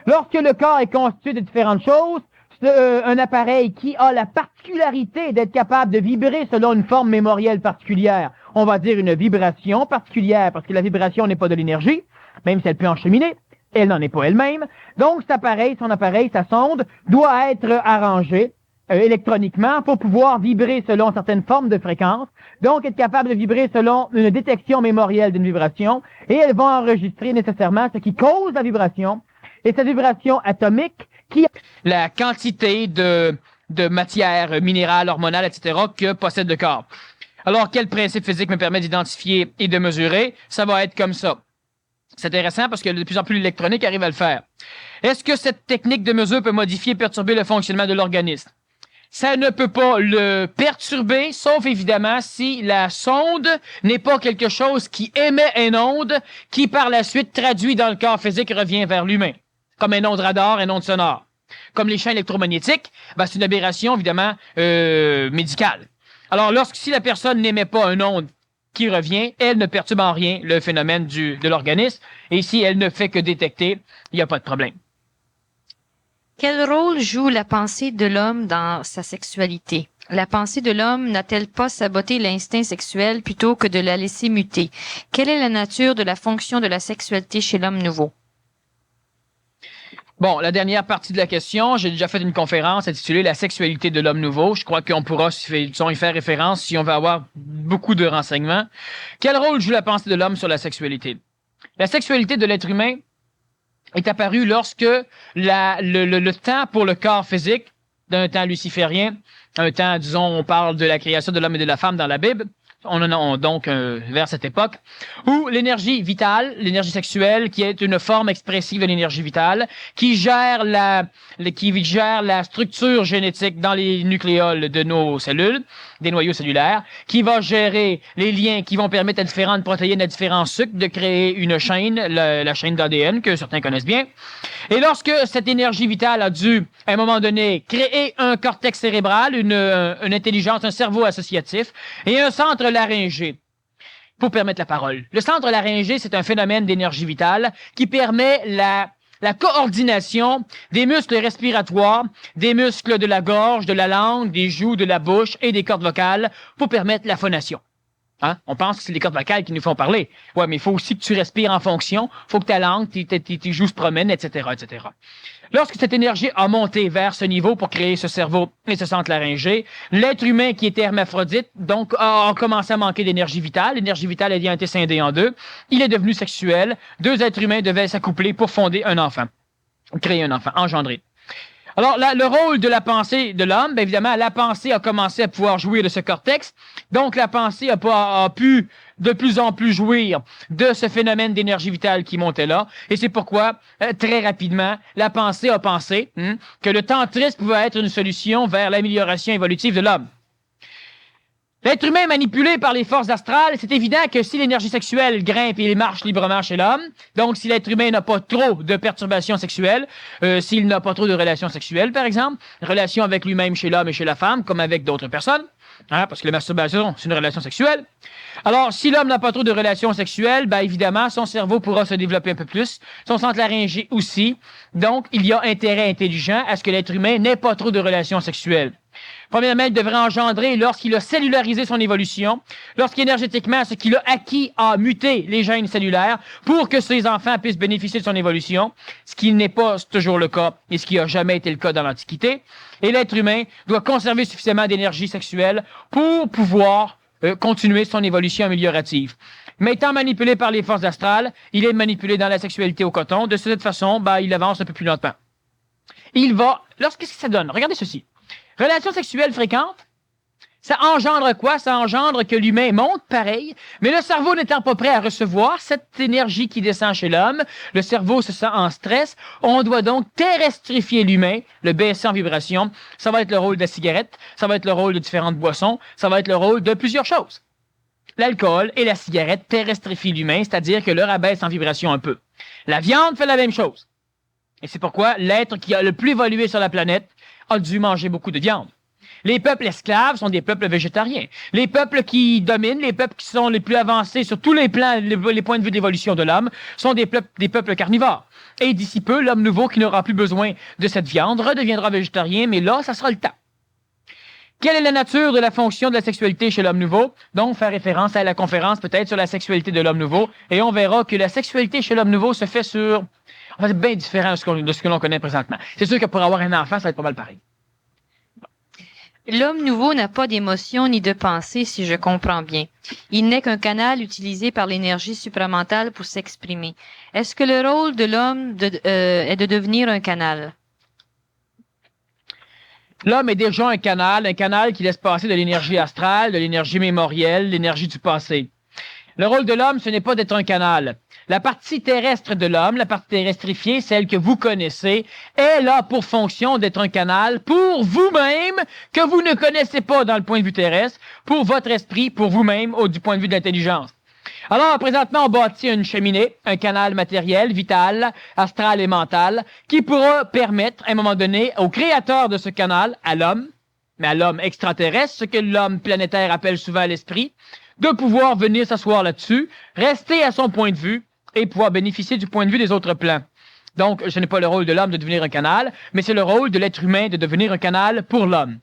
Lorsque le corps est constitué de différentes choses, un appareil qui a la particularité d'être capable de vibrer selon une forme mémorielle particulière, on va dire une vibration particulière, parce que la vibration n'est pas de l'énergie, même si elle peut en cheminer, elle n'en est pas elle-même. Donc, cet appareil, son appareil, sa sonde, doit être arrangé électroniquement pour pouvoir vibrer selon certaines formes de fréquences, donc être capable de vibrer selon une détection mémorielle d'une vibration, et elle va enregistrer nécessairement ce qui cause la vibration, et cette vibration atomique qui... La quantité de matière minérale, hormonale, etc. que possède le corps. Alors, quel principe physique me permet d'identifier et de mesurer? Ça va être comme ça. C'est intéressant parce que de plus en plus l'électronique arrive à le faire. Est-ce que cette technique de mesure peut modifier et perturber le fonctionnement de l'organisme? Ça ne peut pas le perturber, sauf évidemment si la sonde n'est pas quelque chose qui émet une onde qui par la suite traduit dans le corps physique et revient vers l'humain. Comme une onde radar, une onde sonore. Comme les champs électromagnétiques, ben c'est une aberration évidemment médicale. Alors si la personne n'émet pas une onde qui revient, elle ne perturbe en rien le phénomène de l'organisme. Et si elle ne fait que détecter, il n'y a pas de problème. Quel rôle joue la pensée de l'homme dans sa sexualité? La pensée de l'homme n'a-t-elle pas saboté l'instinct sexuel plutôt que de la laisser muter? Quelle est la nature de la fonction de la sexualité chez l'homme nouveau? Bon, la dernière partie de la question, j'ai déjà fait une conférence intitulée « La sexualité de l'homme nouveau ». Je crois qu'on pourra y faire référence si on veut avoir beaucoup de renseignements. Quel rôle joue la pensée de l'homme sur la sexualité? La sexualité de l'être humain est apparue lorsque le temps pour le corps physique, d'un temps luciférien, un temps, disons, on parle de la création de l'homme et de la femme dans la Bible, on en a donc vers cette époque, où l'énergie vitale, l'énergie sexuelle, qui est une forme expressive de l'énergie vitale, qui gère la structure génétique dans les nucléoles de nos cellules, des noyaux cellulaires, qui va gérer les liens qui vont permettre à différentes protéines, à différents sucres de créer une chaîne, la chaîne d'ADN que certains connaissent bien. Et lorsque cette énergie vitale a dû, à un moment donné, créer un cortex cérébral, une intelligence, un cerveau associatif et un centre laryngé pour permettre la parole. Le centre laryngé, c'est un phénomène d'énergie vitale qui permet la coordination des muscles respiratoires, des muscles de la gorge, de la langue, des joues, de la bouche et des cordes vocales pour permettre la phonation. Hein? On pense que c'est les cordes vocales qui nous font parler. Ouais, mais il faut aussi que tu respires en fonction. Il faut que ta langue, tes joues se promènent, etc., etc. Lorsque cette énergie a monté vers ce niveau pour créer ce cerveau et ce centre laryngé, l'être humain qui était hermaphrodite, donc, a commencé à manquer d'énergie vitale. L'énergie vitale ayant été scindée en deux. Il est devenu sexuel. Deux êtres humains devaient s'accoupler pour fonder un enfant. Créer un enfant, engendrer. Alors, là, le rôle de la pensée de l'homme, bien évidemment, la pensée a commencé à pouvoir jouir de ce cortex. Donc, la pensée a pu de plus en plus jouir de ce phénomène d'énergie vitale qui montait là. Et c'est pourquoi, très rapidement, la pensée a pensé que le tantrisme pouvait être une solution vers l'amélioration évolutive de l'homme. L'être humain est manipulé par les forces astrales. C'est évident que si l'énergie sexuelle grimpe et marche librement chez l'homme, donc si l'être humain n'a pas trop de perturbations sexuelles, s'il n'a pas trop de relations sexuelles, par exemple, relations avec lui-même chez l'homme et chez la femme, comme avec d'autres personnes, hein, parce que la masturbation, c'est une relation sexuelle. Alors, si l'homme n'a pas trop de relations sexuelles, ben évidemment, son cerveau pourra se développer un peu plus, son centre laryngé aussi. Donc, il y a intérêt intelligent à ce que l'être humain n'ait pas trop de relations sexuelles. Premièrement, il devrait engendrer, lorsqu'il a cellularisé son évolution, lorsqu'énergétiquement, ce qu'il a acquis a muté les gènes cellulaires pour que ses enfants puissent bénéficier de son évolution, ce qui n'est pas toujours le cas et ce qui n'a jamais été le cas dans l'Antiquité. Et l'être humain doit conserver suffisamment d'énergie sexuelle pour pouvoir continuer son évolution améliorative. Mais étant manipulé par les forces astrales, il est manipulé dans la sexualité au coton. De cette façon, il avance un peu plus lentement. Qu'est-ce que ça donne? Regardez ceci. Relations sexuelles fréquentes, ça engendre quoi? Ça engendre que l'humain monte pareil, mais le cerveau n'étant pas prêt à recevoir cette énergie qui descend chez l'homme, le cerveau se sent en stress, on doit donc terrestrifier l'humain, le baisser en vibration. Ça va être le rôle de la cigarette, ça va être le rôle de différentes boissons, ça va être le rôle de plusieurs choses. L'alcool et la cigarette terrestrifient l'humain, c'est-à-dire que le rabaisse en vibration un peu. La viande fait la même chose. Et c'est pourquoi l'être qui a le plus évolué sur la planète a dû manger beaucoup de viande. Les peuples esclaves sont des peuples végétariens. Les peuples qui dominent, les peuples qui sont les plus avancés sur tous les plans, les points de vue d'évolution de l'homme, sont des peuples carnivores. Et d'ici peu, l'homme nouveau qui n'aura plus besoin de cette viande redeviendra végétarien, mais là, ça sera le temps. Quelle est la nature de la fonction de la sexualité chez l'homme nouveau? Donc, faire référence à la conférence peut-être sur la sexualité de l'homme nouveau, et on verra que la sexualité chez l'homme nouveau se fait sur... Enfin, c'est bien différent de ce que l'on connaît présentement. C'est sûr que pour avoir un enfant, ça va être pas mal pareil. L'homme nouveau n'a pas d'émotion ni de pensée, si je comprends bien. Il n'est qu'un canal utilisé par l'énergie supramentale pour s'exprimer. Est-ce que le rôle de l'homme est de devenir un canal? L'homme est déjà un canal qui laisse passer de l'énergie astrale, de l'énergie mémorielle, l'énergie du passé. Le rôle de l'homme, ce n'est pas d'être un canal. La partie terrestre de l'homme, la partie terrestrifiée, celle que vous connaissez, est là pour fonction d'être un canal pour vous-même, que vous ne connaissez pas dans le point de vue terrestre, pour votre esprit, pour vous-même, du point de vue de l'intelligence. Alors, présentement, on bâtit une cheminée, un canal matériel, vital, astral et mental, qui pourra permettre, à un moment donné, au créateur de ce canal, à l'homme, mais à l'homme extraterrestre, ce que l'homme planétaire appelle souvent l'esprit, de pouvoir venir s'asseoir là-dessus, rester à son point de vue et pouvoir bénéficier du point de vue des autres plans. Donc, ce n'est pas le rôle de l'homme de devenir un canal, mais c'est le rôle de l'être humain de devenir un canal pour l'homme.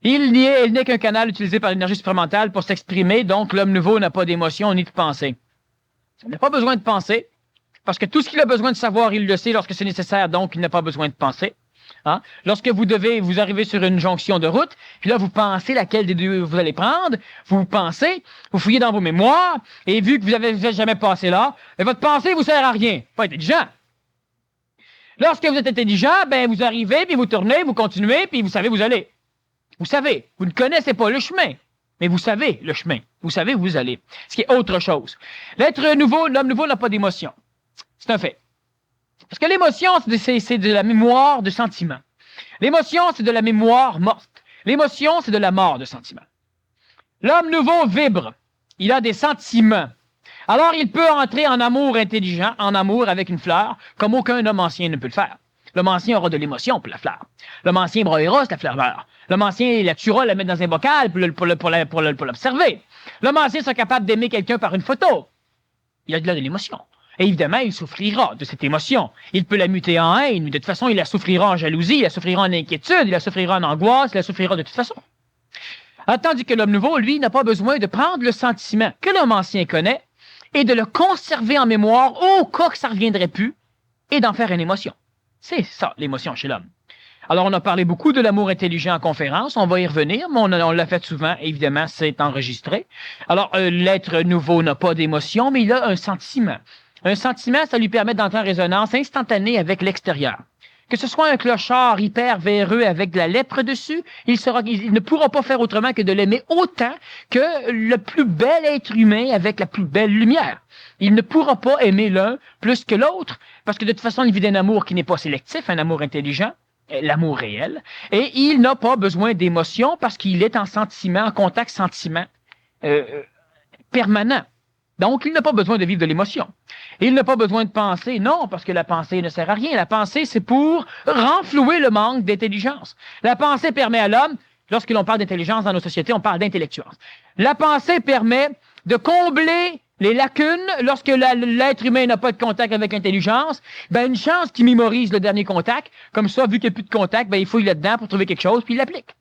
Il n'est qu'un canal utilisé par l'énergie supramentale pour s'exprimer, donc l'homme nouveau n'a pas d'émotion ni de pensée. Il n'a pas besoin de penser, parce que tout ce qu'il a besoin de savoir, il le sait lorsque c'est nécessaire, donc il n'a pas besoin de penser. Hein? Lorsque vous arrivez sur une jonction de route, puis là, vous pensez laquelle des deux vous allez prendre, vous pensez, vous fouillez dans vos mémoires, et vu que vous n'avez jamais passé là, votre pensée vous sert à rien. Pas intelligent. Lorsque vous êtes intelligent, ben, vous arrivez, puis vous tournez, vous continuez, puis vous savez où vous allez. Vous savez, vous ne connaissez pas le chemin, mais vous savez le chemin. Vous savez où vous allez. Ce qui est autre chose. L'être nouveau, l'homme nouveau n'a pas d'émotion. C'est un fait. Parce que l'émotion, c'est de la mémoire de sentiment. L'émotion, c'est de la mémoire morte. L'émotion, c'est de la mort de sentiment. L'homme nouveau vibre. Il a des sentiments. Alors, il peut entrer en amour intelligent, en amour avec une fleur, comme aucun homme ancien ne peut le faire. L'homme ancien aura de l'émotion pour la fleur. L'homme ancien broyera si la fleur meurt. L'homme ancien la tuera, la mettre dans un bocal pour l'observer. L'homme ancien sera capable d'aimer quelqu'un par une photo. Il a de l'émotion. Et évidemment, il souffrira de cette émotion. Il peut la muter en haine, mais de toute façon, il la souffrira en jalousie, il la souffrira en inquiétude, il la souffrira en angoisse, il la souffrira de toute façon. Tandis que l'homme nouveau, lui, n'a pas besoin de prendre le sentiment que l'homme ancien connaît et de le conserver en mémoire au cas que ça ne reviendrait plus et d'en faire une émotion. C'est ça, l'émotion chez l'homme. Alors, on a parlé beaucoup de l'amour intelligent en conférence. On va y revenir, mais on l'a fait souvent. Évidemment, c'est enregistré. Alors, l'être nouveau n'a pas d'émotion, mais il a un sentiment. Un sentiment, ça lui permet d'entrer en résonance instantanée avec l'extérieur. Que ce soit un clochard hyper véreux avec de la lèpre dessus, il ne pourra pas faire autrement que de l'aimer autant que le plus bel être humain avec la plus belle lumière. Il ne pourra pas aimer l'un plus que l'autre, parce que de toute façon, il vit d'un amour qui n'est pas sélectif, un amour intelligent, l'amour réel, et il n'a pas besoin d'émotion parce qu'il est en sentiment, en contact sentiment permanent. Donc, il n'a pas besoin de vivre de l'émotion. Il n'a pas besoin de penser, non, parce que la pensée ne sert à rien. La pensée, c'est pour renflouer le manque d'intelligence. La pensée permet à l'homme, lorsque l'on parle d'intelligence dans nos sociétés, on parle d'intellectuence. La pensée permet de combler les lacunes lorsque l'être humain n'a pas de contact avec l'intelligence. Ben, une chance qu'il mémorise le dernier contact. Comme ça, vu qu'il n'y a plus de contact, ben, il fouille là-dedans pour trouver quelque chose, puis il l'applique.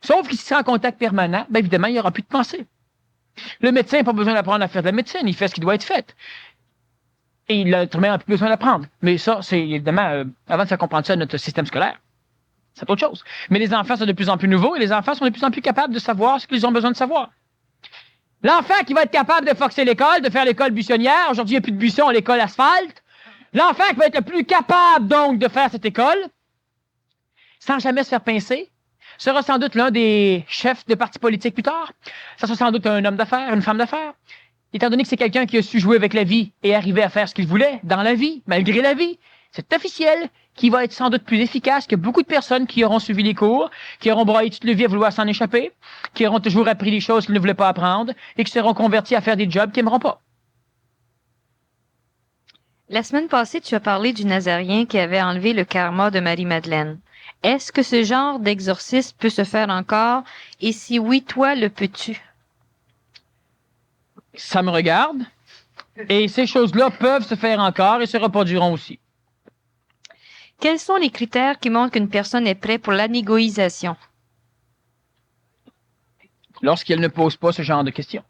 Sauf qu'il sera en contact permanent, ben, évidemment, il n'y aura plus de pensée. Le médecin n'a pas besoin d'apprendre à faire de la médecine, il fait ce qui doit être fait. Et l'être humain n'a plus besoin d'apprendre. Mais ça, c'est évidemment, avant de faire comprendre ça à notre système scolaire, c'est autre chose. Mais les enfants sont de plus en plus nouveaux et les enfants sont de plus en plus capables de savoir ce qu'ils ont besoin de savoir. L'enfant qui va être capable de foxer l'école, de faire l'école buissonnière, aujourd'hui il n'y a plus de buissons, l'école asphalte. L'enfant qui va être le plus capable donc de faire cette école, sans jamais se faire pincer, sera sans doute l'un des chefs de partis politiques plus tard. Ça sera sans doute un homme d'affaires, une femme d'affaires. Étant donné que c'est quelqu'un qui a su jouer avec la vie et arriver à faire ce qu'il voulait dans la vie, malgré la vie, c'est officiel qui va être sans doute plus efficace que beaucoup de personnes qui auront suivi les cours, qui auront broyé toute leur vie à vouloir s'en échapper, qui auront toujours appris les choses qu'ils ne voulaient pas apprendre et qui seront convertis à faire des jobs qu'ils n'aimeront pas. La semaine passée, tu as parlé du Nazarien qui avait enlevé le karma de Marie-Madeleine. Est-ce que ce genre d'exorcisme peut se faire encore? Et si oui, toi, le peux-tu? Ça me regarde. Et ces choses-là peuvent se faire encore et se reproduiront aussi. Quels sont les critères qui montrent qu'une personne est prête pour l'anigoïsation? Lorsqu'elle ne pose pas ce genre de questions.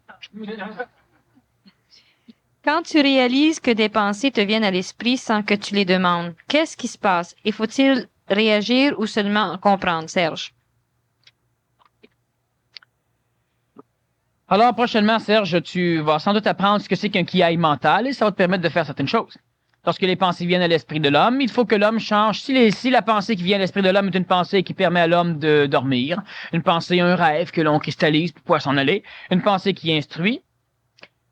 Quand tu réalises que des pensées te viennent à l'esprit sans que tu les demandes, qu'est-ce qui se passe? Et faut-il réagir ou seulement comprendre, Serge? Alors, prochainement, Serge, tu vas sans doute apprendre ce que c'est qu'un kiaï mental et ça va te permettre de faire certaines choses. Lorsque les pensées viennent à l'esprit de l'homme, il faut que l'homme change. Si la pensée qui vient à l'esprit de l'homme est une pensée qui permet à l'homme de dormir, une pensée, un rêve que l'on cristallise pour pouvoir s'en aller, une pensée qui instruit,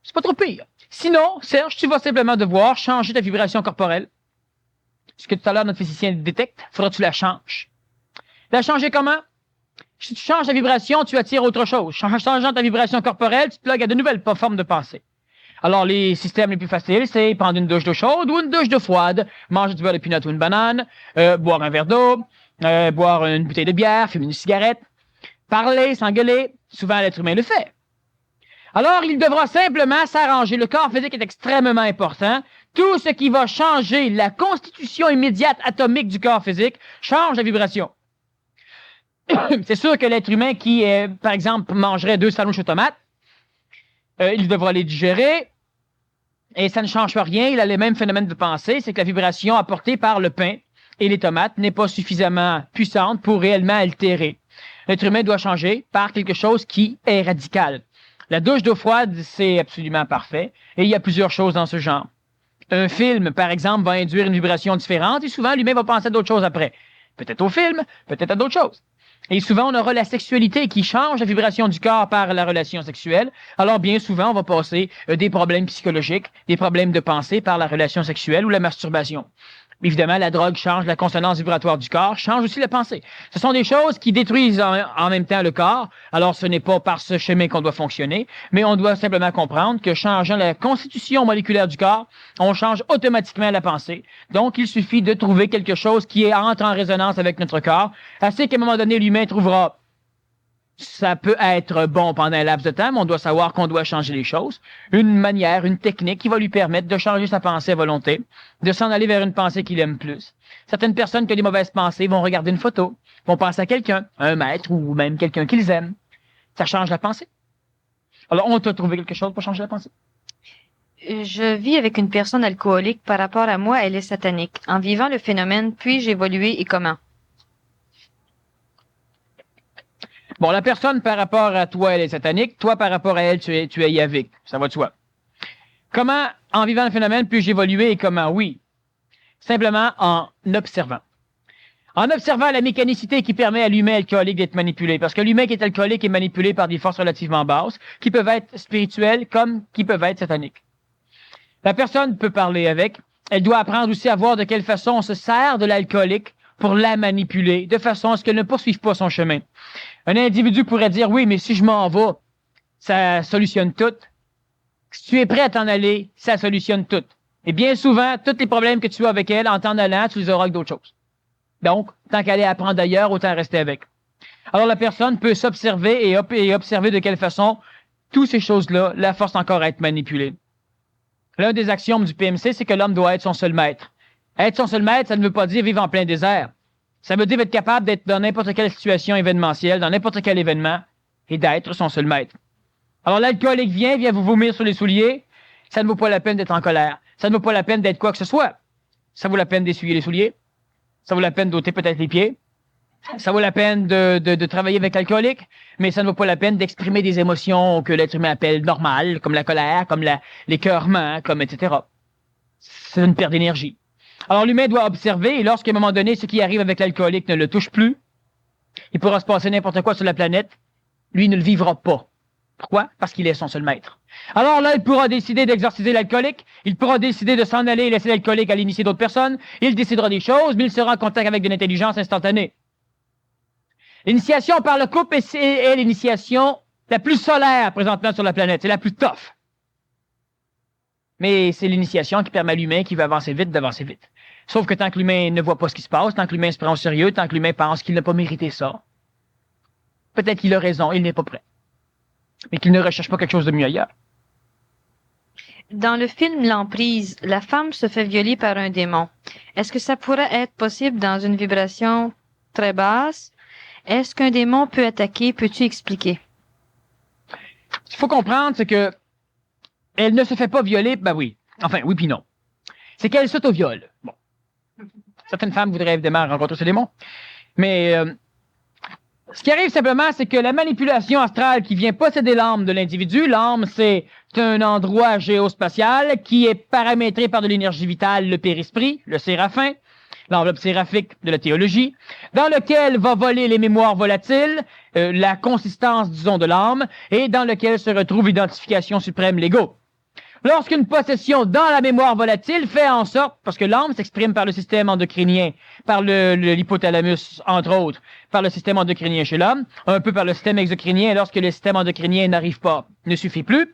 c'est pas trop pire. Sinon, Serge, tu vas simplement devoir changer ta vibration corporelle. Ce que tout à l'heure notre physicien détecte, faudra que tu la changes. La changer comment? Si tu changes ta vibration, tu attires autre chose. Changeant ta vibration corporelle, tu te plugues à de nouvelles formes de pensée. Alors, les systèmes les plus faciles, c'est prendre une douche d'eau chaude ou une douche d'eau froide, manger du beurre de pinot ou une banane, boire un verre d'eau, boire une bouteille de bière, fumer une cigarette, parler, s'engueuler. Souvent, l'être humain le fait. Alors, il devra simplement s'arranger. Le corps physique est extrêmement important. Tout ce qui va changer la constitution immédiate atomique du corps physique change la vibration. C'est sûr que l'être humain qui, par exemple, mangerait 2 sandwichs aux tomates, il devra les digérer et ça ne change pas rien. Il a les mêmes phénomènes de pensée, c'est que la vibration apportée par le pain et les tomates n'est pas suffisamment puissante pour réellement altérer. L'être humain doit changer par quelque chose qui est radical. La douche d'eau froide, c'est absolument parfait et il y a plusieurs choses dans ce genre. Un film, par exemple, va induire une vibration différente et souvent l'humain va penser à d'autres choses après. Peut-être au film, peut-être à d'autres choses. Et souvent, on aura la sexualité qui change la vibration du corps par la relation sexuelle. Alors, bien souvent, on va passer des problèmes psychologiques, des problèmes de pensée par la relation sexuelle ou la masturbation. Évidemment, la drogue change la consonance vibratoire du corps, change aussi la pensée. Ce sont des choses qui détruisent en même temps le corps. Alors, ce n'est pas par ce chemin qu'on doit fonctionner, mais on doit simplement comprendre que changeant la constitution moléculaire du corps, on change automatiquement la pensée. Donc, il suffit de trouver quelque chose qui entre en résonance avec notre corps, assez qu'à un moment donné, l'humain trouvera. Ça peut être bon pendant un laps de temps, mais on doit savoir qu'on doit changer les choses. Une manière, une technique qui va lui permettre de changer sa pensée à volonté, de s'en aller vers une pensée qu'il aime plus. Certaines personnes qui ont des mauvaises pensées vont regarder une photo, vont penser à quelqu'un, un maître ou même quelqu'un qu'ils aiment. Ça change la pensée. Alors, on doit trouver quelque chose pour changer la pensée. Je vis avec une personne alcoolique. Par rapport à moi, elle est satanique. En vivant le phénomène, puis-je évoluer et comment? Bon, la personne par rapport à toi, elle est satanique. Toi, par rapport à elle, tu es yavique. Ça va de soi. Comment, en vivant le phénomène, puis-je évoluer et comment? Oui. Simplement en observant. En observant la mécanicité qui permet à l'humain alcoolique d'être manipulé. Parce que l'humain qui est alcoolique est manipulé par des forces relativement basses, qui peuvent être spirituelles comme qui peuvent être sataniques. La personne peut parler avec. Elle doit apprendre aussi à voir de quelle façon on se sert de l'alcoolique pour la manipuler, de façon à ce qu'elle ne poursuive pas son chemin. Un individu pourrait dire, oui, mais si je m'en vais, ça solutionne tout. Si tu es prêt à t'en aller, ça solutionne tout. Et bien souvent, tous les problèmes que tu as avec elle, en t'en allant, tu les auras avec d'autres choses. Donc, tant qu'elle est à apprendre ailleurs, autant rester avec. Alors, la personne peut s'observer et observer de quelle façon toutes ces choses-là la forcent encore à être manipulée. L'un des axiomes du PMC, c'est que l'homme doit être son seul maître. Être son seul maître, ça ne veut pas dire vivre en plein désert. Ça veut dire être capable d'être dans n'importe quelle situation événementielle, dans n'importe quel événement, et d'être son seul maître. Alors l'alcoolique vient vous vomir sur les souliers, ça ne vaut pas la peine d'être en colère. Ça ne vaut pas la peine d'être quoi que ce soit. Ça vaut la peine d'essuyer les souliers. Ça vaut la peine d'ôter peut-être les pieds. Ça vaut la peine de travailler avec l'alcoolique, mais ça ne vaut pas la peine d'exprimer des émotions que l'être humain appelle normales, comme la colère, comme l'écœurement, comme etc. C'est une perte d'énergie. Alors l'humain doit observer, et lorsqu'à un moment donné, ce qui arrive avec l'alcoolique ne le touche plus, il pourra se passer n'importe quoi sur la planète, lui ne le vivra pas. Pourquoi? Parce qu'il est son seul maître. Alors là, il pourra décider d'exorciser l'alcoolique, il pourra décider de s'en aller et laisser l'alcoolique à l'initier d'autres personnes, il décidera des choses, mais il sera en contact avec de l'intelligence instantanée. L'initiation par le couple est l'initiation la plus solaire présentement sur la planète, c'est la plus tough. Mais c'est l'initiation qui permet à l'humain qui veut avancer vite d'avancer vite. Sauf que tant que l'humain ne voit pas ce qui se passe, tant que l'humain se prend au sérieux, tant que l'humain pense qu'il n'a pas mérité ça, peut-être qu'il a raison, il n'est pas prêt. Mais qu'il ne recherche pas quelque chose de mieux ailleurs. Dans le film L'Emprise, la femme se fait violer par un démon. Est-ce que ça pourrait être possible dans une vibration très basse? Est-ce qu'un démon peut attaquer? Peux-tu expliquer? Ce qu'il faut comprendre, c'est que elle ne se fait pas violer, ben oui. Enfin, oui puis non. C'est qu'elle s'auto-viole. Bon. Certaines femmes voudraient évidemment rencontrer ce démon. Mais ce qui arrive simplement, c'est que la manipulation astrale qui vient posséder l'âme de l'individu, l'âme, c'est un endroit géospatial qui est paramétré par de l'énergie vitale, le périsprit, le séraphin, l'enveloppe séraphique de la théologie, dans lequel va voler les mémoires volatiles, la consistance, disons, de l'âme, et dans lequel se retrouve l'identification suprême, l'ego. Lorsqu'une possession dans la mémoire volatile fait en sorte, parce que l'âme s'exprime par le système endocrinien, par l'hypothalamus, entre autres, par le système endocrinien chez l'homme, un peu par le système exocrinien, lorsque le système endocrinien n'arrive pas, ne suffit plus.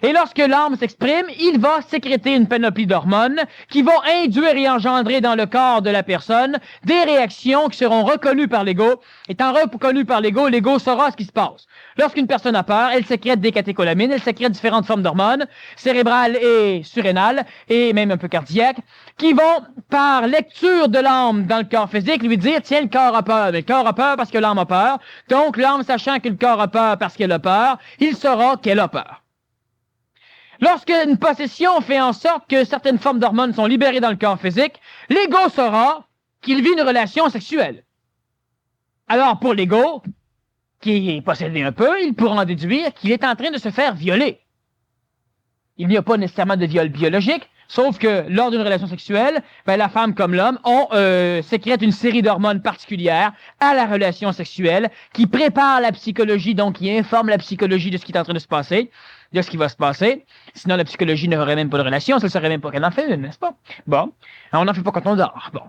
Et lorsque l'âme s'exprime, il va sécréter une panoplie d'hormones qui vont induire et engendrer dans le corps de la personne des réactions qui seront reconnues par l'ego. Étant reconnues par l'ego saura ce qui se passe. Lorsqu'une personne a peur, elle sécrète des catécholamines, elle sécrète différentes formes d'hormones, cérébrales et surrénales, et même un peu cardiaques, qui vont, par lecture de l'âme dans le corps physique, lui dire, tiens, le corps a peur. Mais le corps a peur parce que l'âme a peur. Donc, l'âme, sachant que le corps a peur parce qu'elle a peur, il saura qu'elle a peur. Lorsqu'une possession fait en sorte que certaines formes d'hormones sont libérées dans le corps physique, l'ego saura qu'il vit une relation sexuelle. Alors, pour l'ego, qui est possédé un peu, il pourra en déduire qu'il est en train de se faire violer. Il n'y a pas nécessairement de viol biologique, sauf que lors d'une relation sexuelle, ben, la femme comme l'homme sécrète une série d'hormones particulières à la relation sexuelle qui prépare la psychologie, donc qui informe la psychologie de ce qui est en train de se passer, de ce qui va se passer. Sinon, la psychologie n'aurait même pas de relation, ça ne saurait même pas qu'elle en fait une, n'est-ce pas? Bon, on n'en fait pas quand on dort. Bon.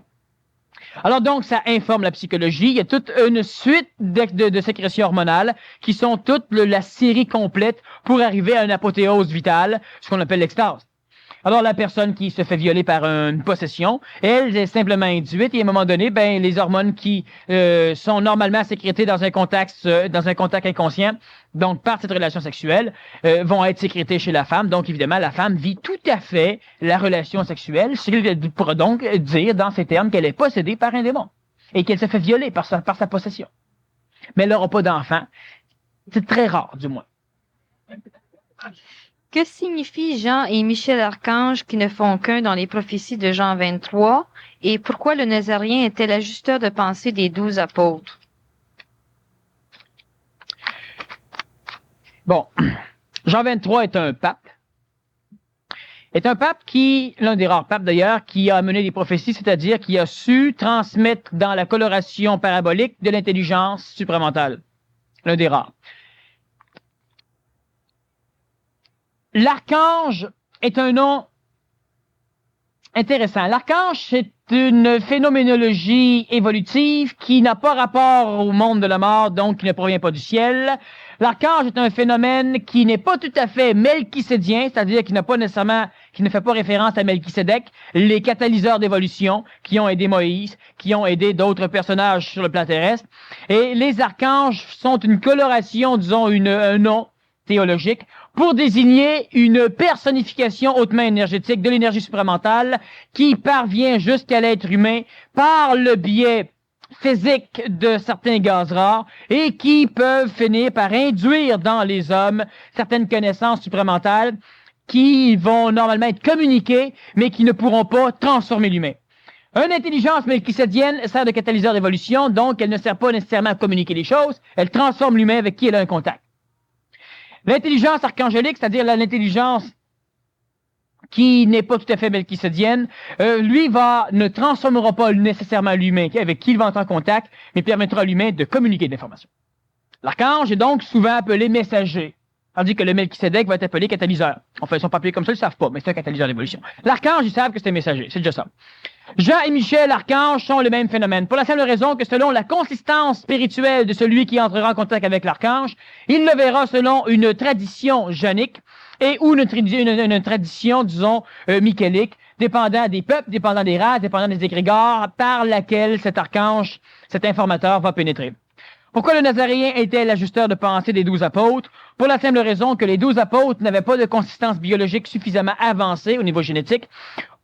Alors donc, ça informe la psychologie. Il y a toute une suite de sécrétions hormonales qui sont toute la série complète pour arriver à une apothéose vitale, ce qu'on appelle l'extase. Alors, la personne qui se fait violer par une possession, elle est simplement induite et à un moment donné, ben, les hormones qui sont normalement sécrétées dans un contact inconscient, donc par cette relation sexuelle, vont être sécrétées chez la femme. Donc, évidemment, la femme vit tout à fait la relation sexuelle, ce qui pourrait donc dire, dans ces termes, qu'elle est possédée par un démon et qu'elle se fait violer par sa possession. Mais elle n'aura pas d'enfant. C'est très rare, du moins. Que signifient Jean et Michel Archange qui ne font qu'un dans les prophéties de Jean 23 et pourquoi le Nazarien était l'ajusteur de pensée des 12 apôtres? Bon, Jean 23 est un pape. Est un pape l'un des rares papes d'ailleurs, qui a amené des prophéties, c'est-à-dire qui a su transmettre dans la coloration parabolique de l'intelligence supramentale. L'un des rares. L'archange est un nom intéressant. L'archange, c'est une phénoménologie évolutive qui n'a pas rapport au monde de la mort, donc qui ne provient pas du ciel. L'archange est un phénomène qui n'est pas tout à fait melchisédien, c'est-à-dire qui ne fait pas référence à Melchisédek, les catalyseurs d'évolution qui ont aidé Moïse, qui ont aidé d'autres personnages sur le plan terrestre. Et les archanges sont une coloration, disons, un nom théologique, pour désigner une personnification hautement énergétique de l'énergie supramentale qui parvient jusqu'à l'être humain par le biais physique de certains gaz rares et qui peuvent finir par induire dans les hommes certaines connaissances supramentales qui vont normalement être communiquées, mais qui ne pourront pas transformer l'humain. Une intelligence melchisédienne sert de catalyseur d'évolution, donc elle ne sert pas nécessairement à communiquer les choses, elle transforme l'humain avec qui elle a un contact. L'intelligence archangélique, c'est-à-dire l'intelligence qui n'est pas tout à fait melchisédienne, lui ne transformera pas nécessairement l'humain avec qui il va entrer en contact, mais permettra à l'humain de communiquer de l'information. L'archange est donc souvent appelé messager, tandis que le Melchisédek va être appelé catalyseur. Enfin, ils sont pas appelés comme ça, ils ne savent pas, mais c'est un catalyseur d'évolution. L'archange, ils savent que c'est un messager, c'est déjà ça. Jean et Michel, l'archange, sont le même phénomène. Pour la simple raison que selon la consistance spirituelle de celui qui entrera en contact avec l'archange, il le verra selon une tradition jonique et ou une tradition, disons, michaélique, dépendant des peuples, dépendant des races, dépendant des égrégores, par laquelle cet archange, cet informateur va pénétrer. Pourquoi le Nazaréen était l'ajusteur de pensée des 12 apôtres? Pour la simple raison que les 12 apôtres n'avaient pas de consistance biologique suffisamment avancée au niveau génétique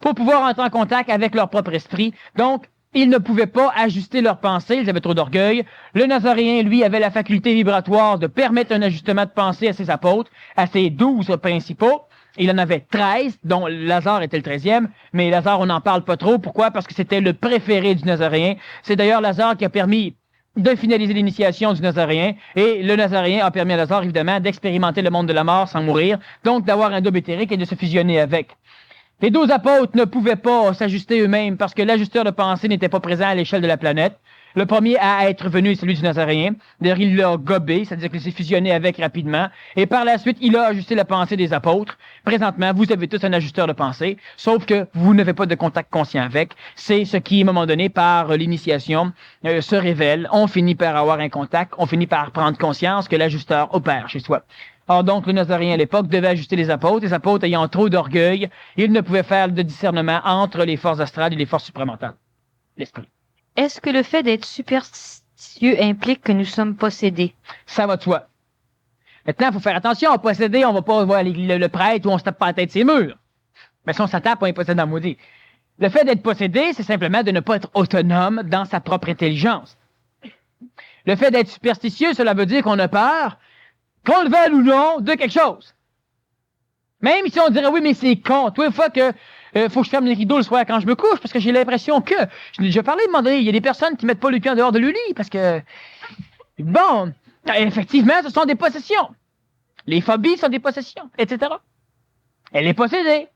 pour pouvoir entrer en contact avec leur propre esprit. Donc, ils ne pouvaient pas ajuster leur pensée, ils avaient trop d'orgueil. Le Nazaréen, lui, avait la faculté vibratoire de permettre un ajustement de pensée à ses apôtres, à ses 12 principaux. Il en avait 13, dont Lazare était le 13e, mais Lazare, on n'en parle pas trop. Pourquoi? Parce que c'était le préféré du Nazaréen. C'est d'ailleurs Lazare qui a permis de finaliser l'initiation du Nazaréen, et le Nazaréen a permis à Lazare, évidemment, d'expérimenter le monde de la mort sans mourir, donc d'avoir un double éthérique et de se fusionner avec. Les 12 apôtres ne pouvaient pas s'ajuster eux-mêmes parce que l'ajusteur de pensée n'était pas présent à l'échelle de la planète. Le premier à être venu est celui du Nazaréen. D'ailleurs, il l'a gobé, c'est-à-dire qu'il s'est fusionné avec rapidement. Et par la suite, il a ajusté la pensée des apôtres. Présentement, vous avez tous un ajusteur de pensée, sauf que vous n'avez pas de contact conscient avec. C'est ce qui, à un moment donné, par l'initiation, se révèle. On finit par avoir un contact, on finit par prendre conscience que l'ajusteur opère chez soi. Or donc, le Nazaréen à l'époque devait ajuster les apôtres ayant trop d'orgueil, ils ne pouvaient faire de discernement entre les forces astrales et les forces supramentales. L'esprit. Est-ce que le fait d'être superstitieux implique que nous sommes possédés? Ça va de soi. Maintenant, il faut faire attention, à posséder, on va pas voir le prêtre où on se tape pas la tête ses murs. Mais si on s'attaque, on est possédant maudit. Le fait d'être possédé, c'est simplement de ne pas être autonome dans sa propre intelligence. Le fait d'être superstitieux, cela veut dire qu'on a peur, qu'on le veuille ou non, de quelque chose. Même si on dirait, oui, mais c'est con. Tous les fois que faut que je ferme les rideaux le soir quand je me couche, parce que j'ai l'impression que, je l'ai déjà parlé, il y a des personnes qui mettent pas le cul en dehors de leur lit, parce que, bon, effectivement, ce sont des possessions. Les phobies sont des possessions, etc. Elle est possédée.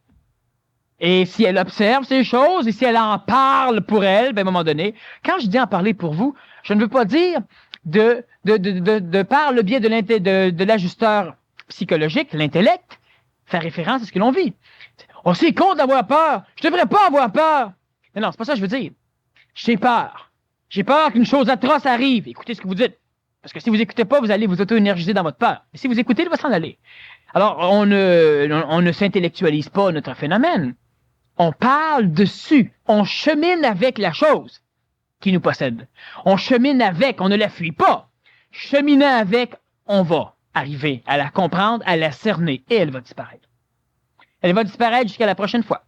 Et si elle observe ces choses, et si elle en parle pour elle, ben, à un moment donné, quand je dis en parler pour vous, je ne veux pas dire de par le biais de l'ajusteur psychologique, l'intellect, faire référence à ce que l'on vit. Oh, c'est con d'avoir peur. Je devrais pas avoir peur. Mais non, c'est pas ça que je veux dire. J'ai peur. J'ai peur qu'une chose atroce arrive. Écoutez ce que vous dites. Parce que si vous écoutez pas, vous allez vous auto-énergiser dans votre peur. Et si vous écoutez, il va s'en aller. Alors, on ne s'intellectualise pas notre phénomène. On parle dessus. On chemine avec la chose qui nous possède. On chemine avec, on ne la fuit pas. Cheminant avec, on va arriver à la comprendre, à la cerner, et elle va disparaître. Elle va disparaître jusqu'à la prochaine fois.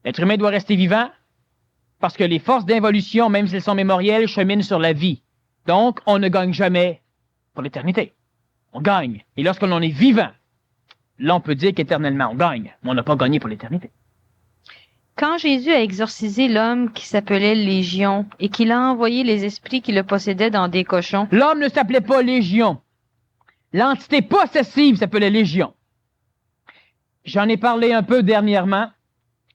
L'être humain doit rester vivant parce que les forces d'involution, même si elles sont mémorielles, cheminent sur la vie. Donc, on ne gagne jamais pour l'éternité. On gagne. Et lorsque l'on est vivant, là, on peut dire qu'éternellement, on gagne. Mais on n'a pas gagné pour l'éternité. Quand Jésus a exorcisé l'homme qui s'appelait Légion et qu'il a envoyé les esprits qui le possédaient dans des cochons, l'homme ne s'appelait pas Légion. L'entité possessive s'appelait Légion. J'en ai parlé un peu dernièrement,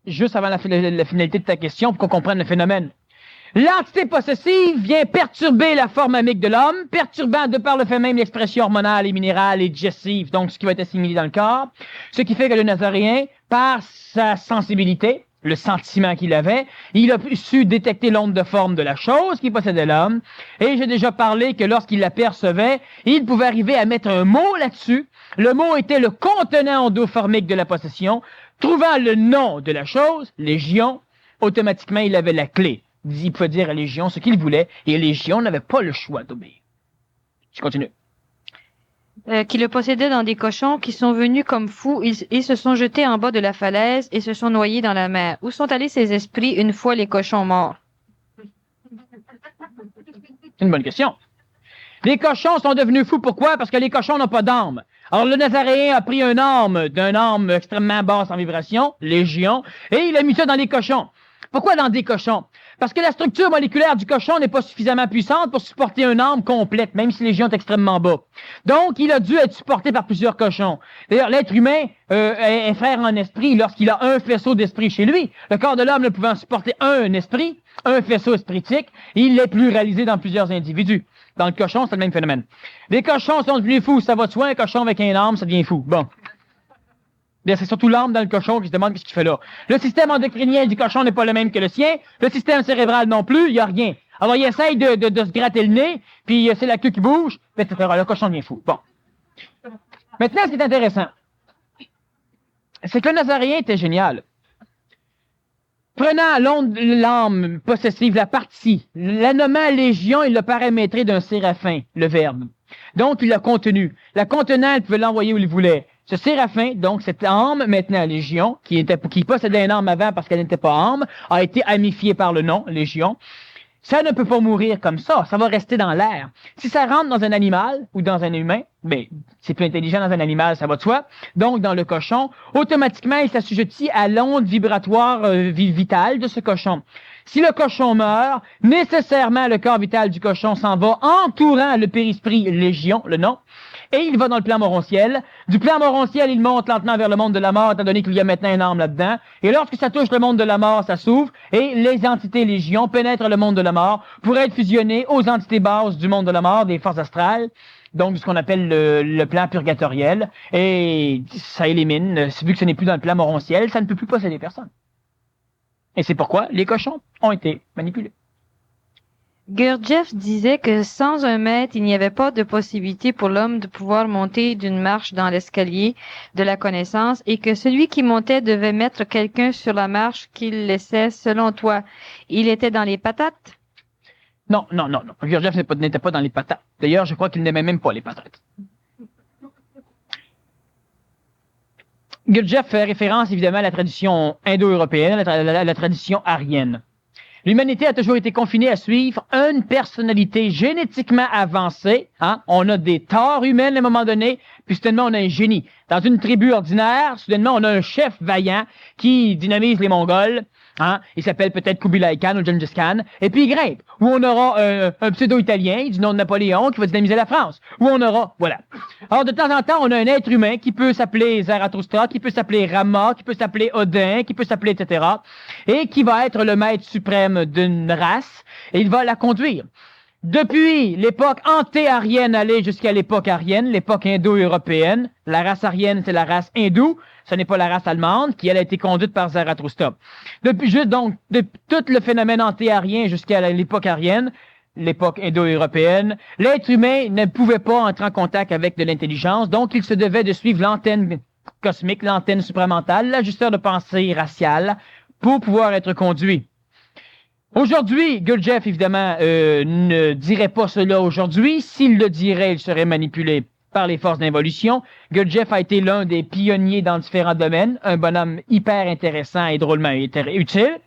juste avant la finalité de ta question, pour qu'on comprenne le phénomène. L'entité possessive vient perturber la forme amique de l'homme, perturbant de par le fait même l'expression hormonale et minérale et digestive, donc ce qui va être assimilé dans le corps, ce qui fait que le Nazaréen, par sa sensibilité, le sentiment qu'il avait, il a su détecter l'onde de forme de la chose qui possédait l'homme, et j'ai déjà parlé que lorsqu'il l'apercevait, il pouvait arriver à mettre un mot là-dessus. Le mot était le contenant endoformique de la possession. Trouvant le nom de la chose, Légion, automatiquement il avait la clé. Il pouvait dire à Légion ce qu'il voulait, et Légion n'avait pas le choix d'obéir. Je continue. Qui le possédaient dans des cochons, qui sont venus comme fous, ils se sont jetés en bas de la falaise et se sont noyés dans la mer. Où sont allés ces esprits une fois les cochons morts? C'est une bonne question. Les cochons sont devenus fous, pourquoi? Parce que les cochons n'ont pas d'âme. Alors le Nazaréen a pris un âme d'un âme extrêmement basse en vibration, Légion, et il a mis ça dans les cochons. Pourquoi dans des cochons? Parce que la structure moléculaire du cochon n'est pas suffisamment puissante pour supporter une âme complète, même si Légion est extrêmement bas. Donc, il a dû être supporté par plusieurs cochons. D'ailleurs, l'être humain est frère en esprit lorsqu'il a un faisceau d'esprit chez lui. Le corps de l'homme ne pouvant supporter un esprit, un faisceau espritique, il l'est pluralisé dans plusieurs individus. Dans le cochon, c'est le même phénomène. Les cochons sont devenus fous, ça va de soi, un cochon avec un âme, ça devient fou. Bon. Bien, c'est surtout l'âme dans le cochon qui se demande ce qu'il fait là. Le système endocrinien du cochon n'est pas le même que le sien. Le système cérébral non plus, il n'y a rien. Alors, il essaye de se gratter le nez, puis c'est la queue qui bouge, etc. Le cochon devient fou. Bon. Maintenant, ce qui est intéressant, c'est que le Nazaréen était génial. Prenant l'âme possessive, la partie, la nommant légion, il l'a paramétré d'un séraphin, le verbe. Donc, il l'a contenu. La contenant, elle pouvait l'envoyer où il voulait. Ce séraphin, donc cette âme, maintenant légion, qui possédait une âme avant parce qu'elle n'était pas âme, a été amifiée par le nom, légion. Ça ne peut pas mourir comme ça va rester dans l'air. Si ça rentre dans un animal ou dans un humain, ben, c'est plus intelligent dans un animal, ça va de soi. Donc, dans le cochon, automatiquement, il s'assujettit à l'onde vibratoire vitale de ce cochon. Si le cochon meurt, nécessairement, le corps vital du cochon s'en va, entourant le périsprit légion, le nom, et il va dans le plan morontiel. Du plan morontiel, il monte lentement vers le monde de la mort, étant donné qu'il y a maintenant une âme là-dedans. Et lorsque ça touche le monde de la mort, ça s'ouvre, et les entités légion pénètrent le monde de la mort pour être fusionnées aux entités basses du monde de la mort, des forces astrales, donc ce qu'on appelle le plan purgatoriel. Et ça élimine, vu que ce n'est plus dans le plan morontiel, ça ne peut plus posséder personne. Et c'est pourquoi les cochons ont été manipulés. Gurdjieff disait que sans un maître, il n'y avait pas de possibilité pour l'homme de pouvoir monter d'une marche dans l'escalier de la connaissance et que celui qui montait devait mettre quelqu'un sur la marche qu'il laissait. Selon toi, il était dans les patates? Non. Gurdjieff n'était pas dans les patates. D'ailleurs, je crois qu'il n'aimait même pas les patates. Gurdjieff fait référence évidemment à la tradition indo-européenne, la tradition aryenne. L'humanité a toujours été confinée à suivre une personnalité génétiquement avancée. Hein? On a des torts humaines à un moment donné, puis soudainement on a un génie. Dans une tribu ordinaire, soudainement on a un chef vaillant qui dynamise les Mongols. Hein? Il s'appelle peut-être Kubilai Khan ou Gengis Khan. Et puis il grimpe. Ou on aura un pseudo-italien du nom de Napoléon qui va dynamiser la France. Ou on aura... Voilà. Alors de temps en temps, on a un être humain qui peut s'appeler Zarathustra, qui peut s'appeler Rama, qui peut s'appeler Odin, qui peut s'appeler etc. Et qui va être le maître suprême d'une race. Et il va la conduire. Depuis l'époque anté-aryenne allée jusqu'à l'époque aryenne, l'époque indo-européenne, la race aryenne, c'est la race hindoue, ce n'est pas la race allemande, qui elle a été conduite par Zarathustra. Depuis tout le phénomène anté-aryen jusqu'à l'époque aryenne, l'époque indo-européenne, l'être humain ne pouvait pas entrer en contact avec de l'intelligence, donc il se devait de suivre l'antenne cosmique, l'antenne supramentale, l'ajusteur de pensée raciale, pour pouvoir être conduit. Aujourd'hui, Gurdjieff, évidemment, ne dirait pas cela aujourd'hui. S'il le dirait, il serait manipulé par les forces d'involution. Gurdjieff a été l'un des pionniers dans différents domaines, un bonhomme hyper intéressant et drôlement utile.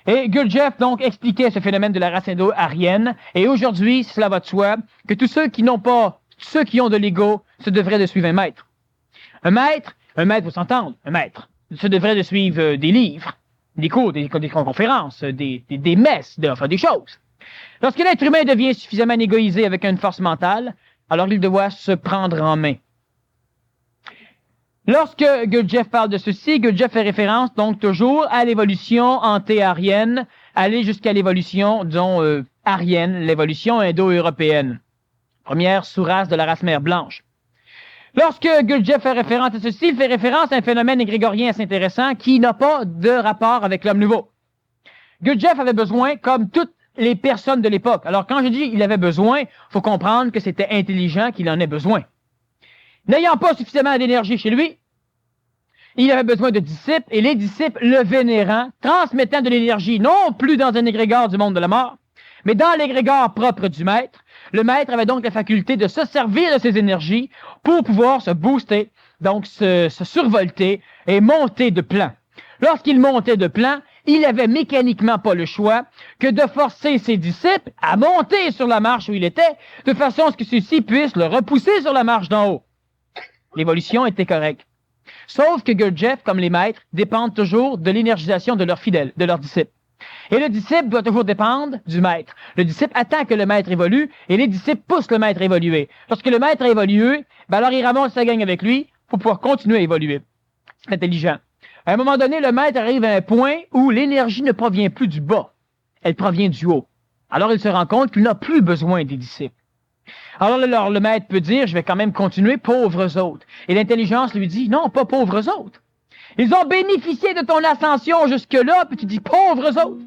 Et Gurdjieff, donc, expliquait ce phénomène de la race indo-aryenne. Et aujourd'hui, cela va de soi que tous ceux qui ont de l'ego, se devraient de suivre un maître. Un maître, faut s'entendre, un maître, se devrait de suivre des livres, des cours, des conférences, des messes, enfin des choses. Lorsque l'être humain devient suffisamment égoïsé avec une force mentale, alors il doit se prendre en main. Lorsque Gurdjieff parle de ceci, Gurdjieff fait référence donc toujours à l'évolution anté-aryenne, aller jusqu'à l'évolution, disons, aryenne, l'évolution indo-européenne. Première sous-race de la race mère blanche. Lorsque Gurdjieff fait référence à ceci, il fait référence à un phénomène égrégorien assez intéressant qui n'a pas de rapport avec l'homme nouveau. Gurdjieff avait besoin, comme toutes les personnes de l'époque. Alors, quand je dis il avait besoin, il faut comprendre que c'était intelligent qu'il en ait besoin. N'ayant pas suffisamment d'énergie chez lui, il avait besoin de disciples, et les disciples le vénérant, transmettant de l'énergie non plus dans un égrégore du monde de la mort, mais dans l'égrégore propre du maître. Le maître avait donc la faculté de se servir de ses énergies pour pouvoir se booster, donc se survolter et monter de plan. Lorsqu'il montait de plan, il avait mécaniquement pas le choix que de forcer ses disciples à monter sur la marche où il était, de façon à ce que ceux-ci puissent le repousser sur la marche d'en haut. L'évolution était correcte. Sauf que Gurdjieff, comme les maîtres, dépendent toujours de l'énergisation de leurs fidèles, de leurs disciples. Et le disciple doit toujours dépendre du maître. Le disciple attend que le maître évolue et les disciples poussent le maître à évoluer. Lorsque le maître a évolué, alors il ramasse sa gang avec lui pour pouvoir continuer à évoluer. C'est intelligent. À un moment donné, le maître arrive à un point où l'énergie ne provient plus du bas. Elle provient du haut. Alors il se rend compte qu'il n'a plus besoin des disciples. Alors là, le maître peut dire, je vais quand même continuer, pauvres autres. Et l'intelligence lui dit, non, pas pauvres autres. Ils ont bénéficié de ton ascension jusque-là, puis tu dis, pauvres autres.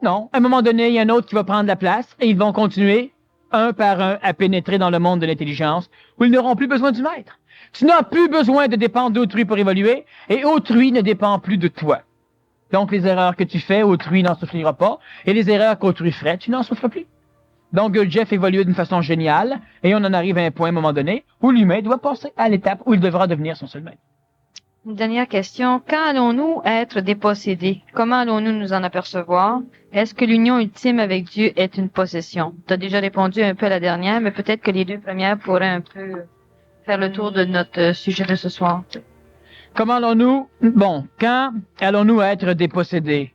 Non, à un moment donné, il y a un autre qui va prendre la place, et ils vont continuer, un par un, à pénétrer dans le monde de l'intelligence, où ils n'auront plus besoin du maître. Tu n'as plus besoin de dépendre d'autrui pour évoluer, et autrui ne dépend plus de toi. Donc, les erreurs que tu fais, autrui n'en souffrira pas, et les erreurs qu'autrui ferait, tu n'en souffres plus. Donc, Jeff évolue d'une façon géniale, et on en arrive à un point, à un moment donné, où l'humain doit passer à l'étape où il devra devenir son seul maître. Une dernière question. Quand allons-nous être dépossédés? Comment allons-nous nous en apercevoir? Est-ce que l'union ultime avec Dieu est une possession? Tu as déjà répondu un peu à la dernière, mais peut-être que les deux premières pourraient un peu faire le tour de notre sujet de ce soir. Comment allons-nous? Bon, quand allons-nous être dépossédés?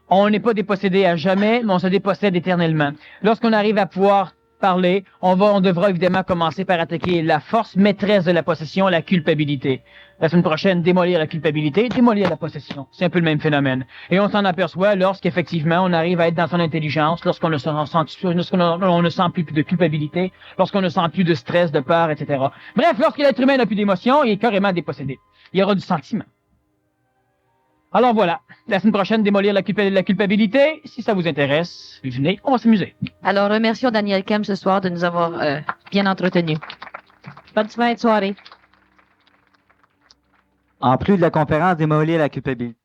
On n'est pas dépossédé à jamais, mais on se dépossède éternellement. Lorsqu'on arrive à pouvoir parler, on devra évidemment commencer par attaquer la force maîtresse de la possession, la culpabilité. La semaine prochaine, démolir la culpabilité, démolir la possession. C'est un peu le même phénomène. Et on s'en aperçoit lorsqu'effectivement on arrive à être dans son intelligence, lorsqu'on ne sent plus de culpabilité, lorsqu'on ne sent plus de stress, de peur, etc. Bref, lorsque l'être humain n'a plus d'émotion, il est carrément dépossédé. Il y aura du sentiment. Alors voilà, la semaine prochaine, démolir la culpabilité. Si ça vous intéresse, venez, on va s'amuser. Alors, remercions Daniel Kem ce soir de nous avoir bien entretenus. Bonne soirée. En plus de la conférence démolir la culpabilité,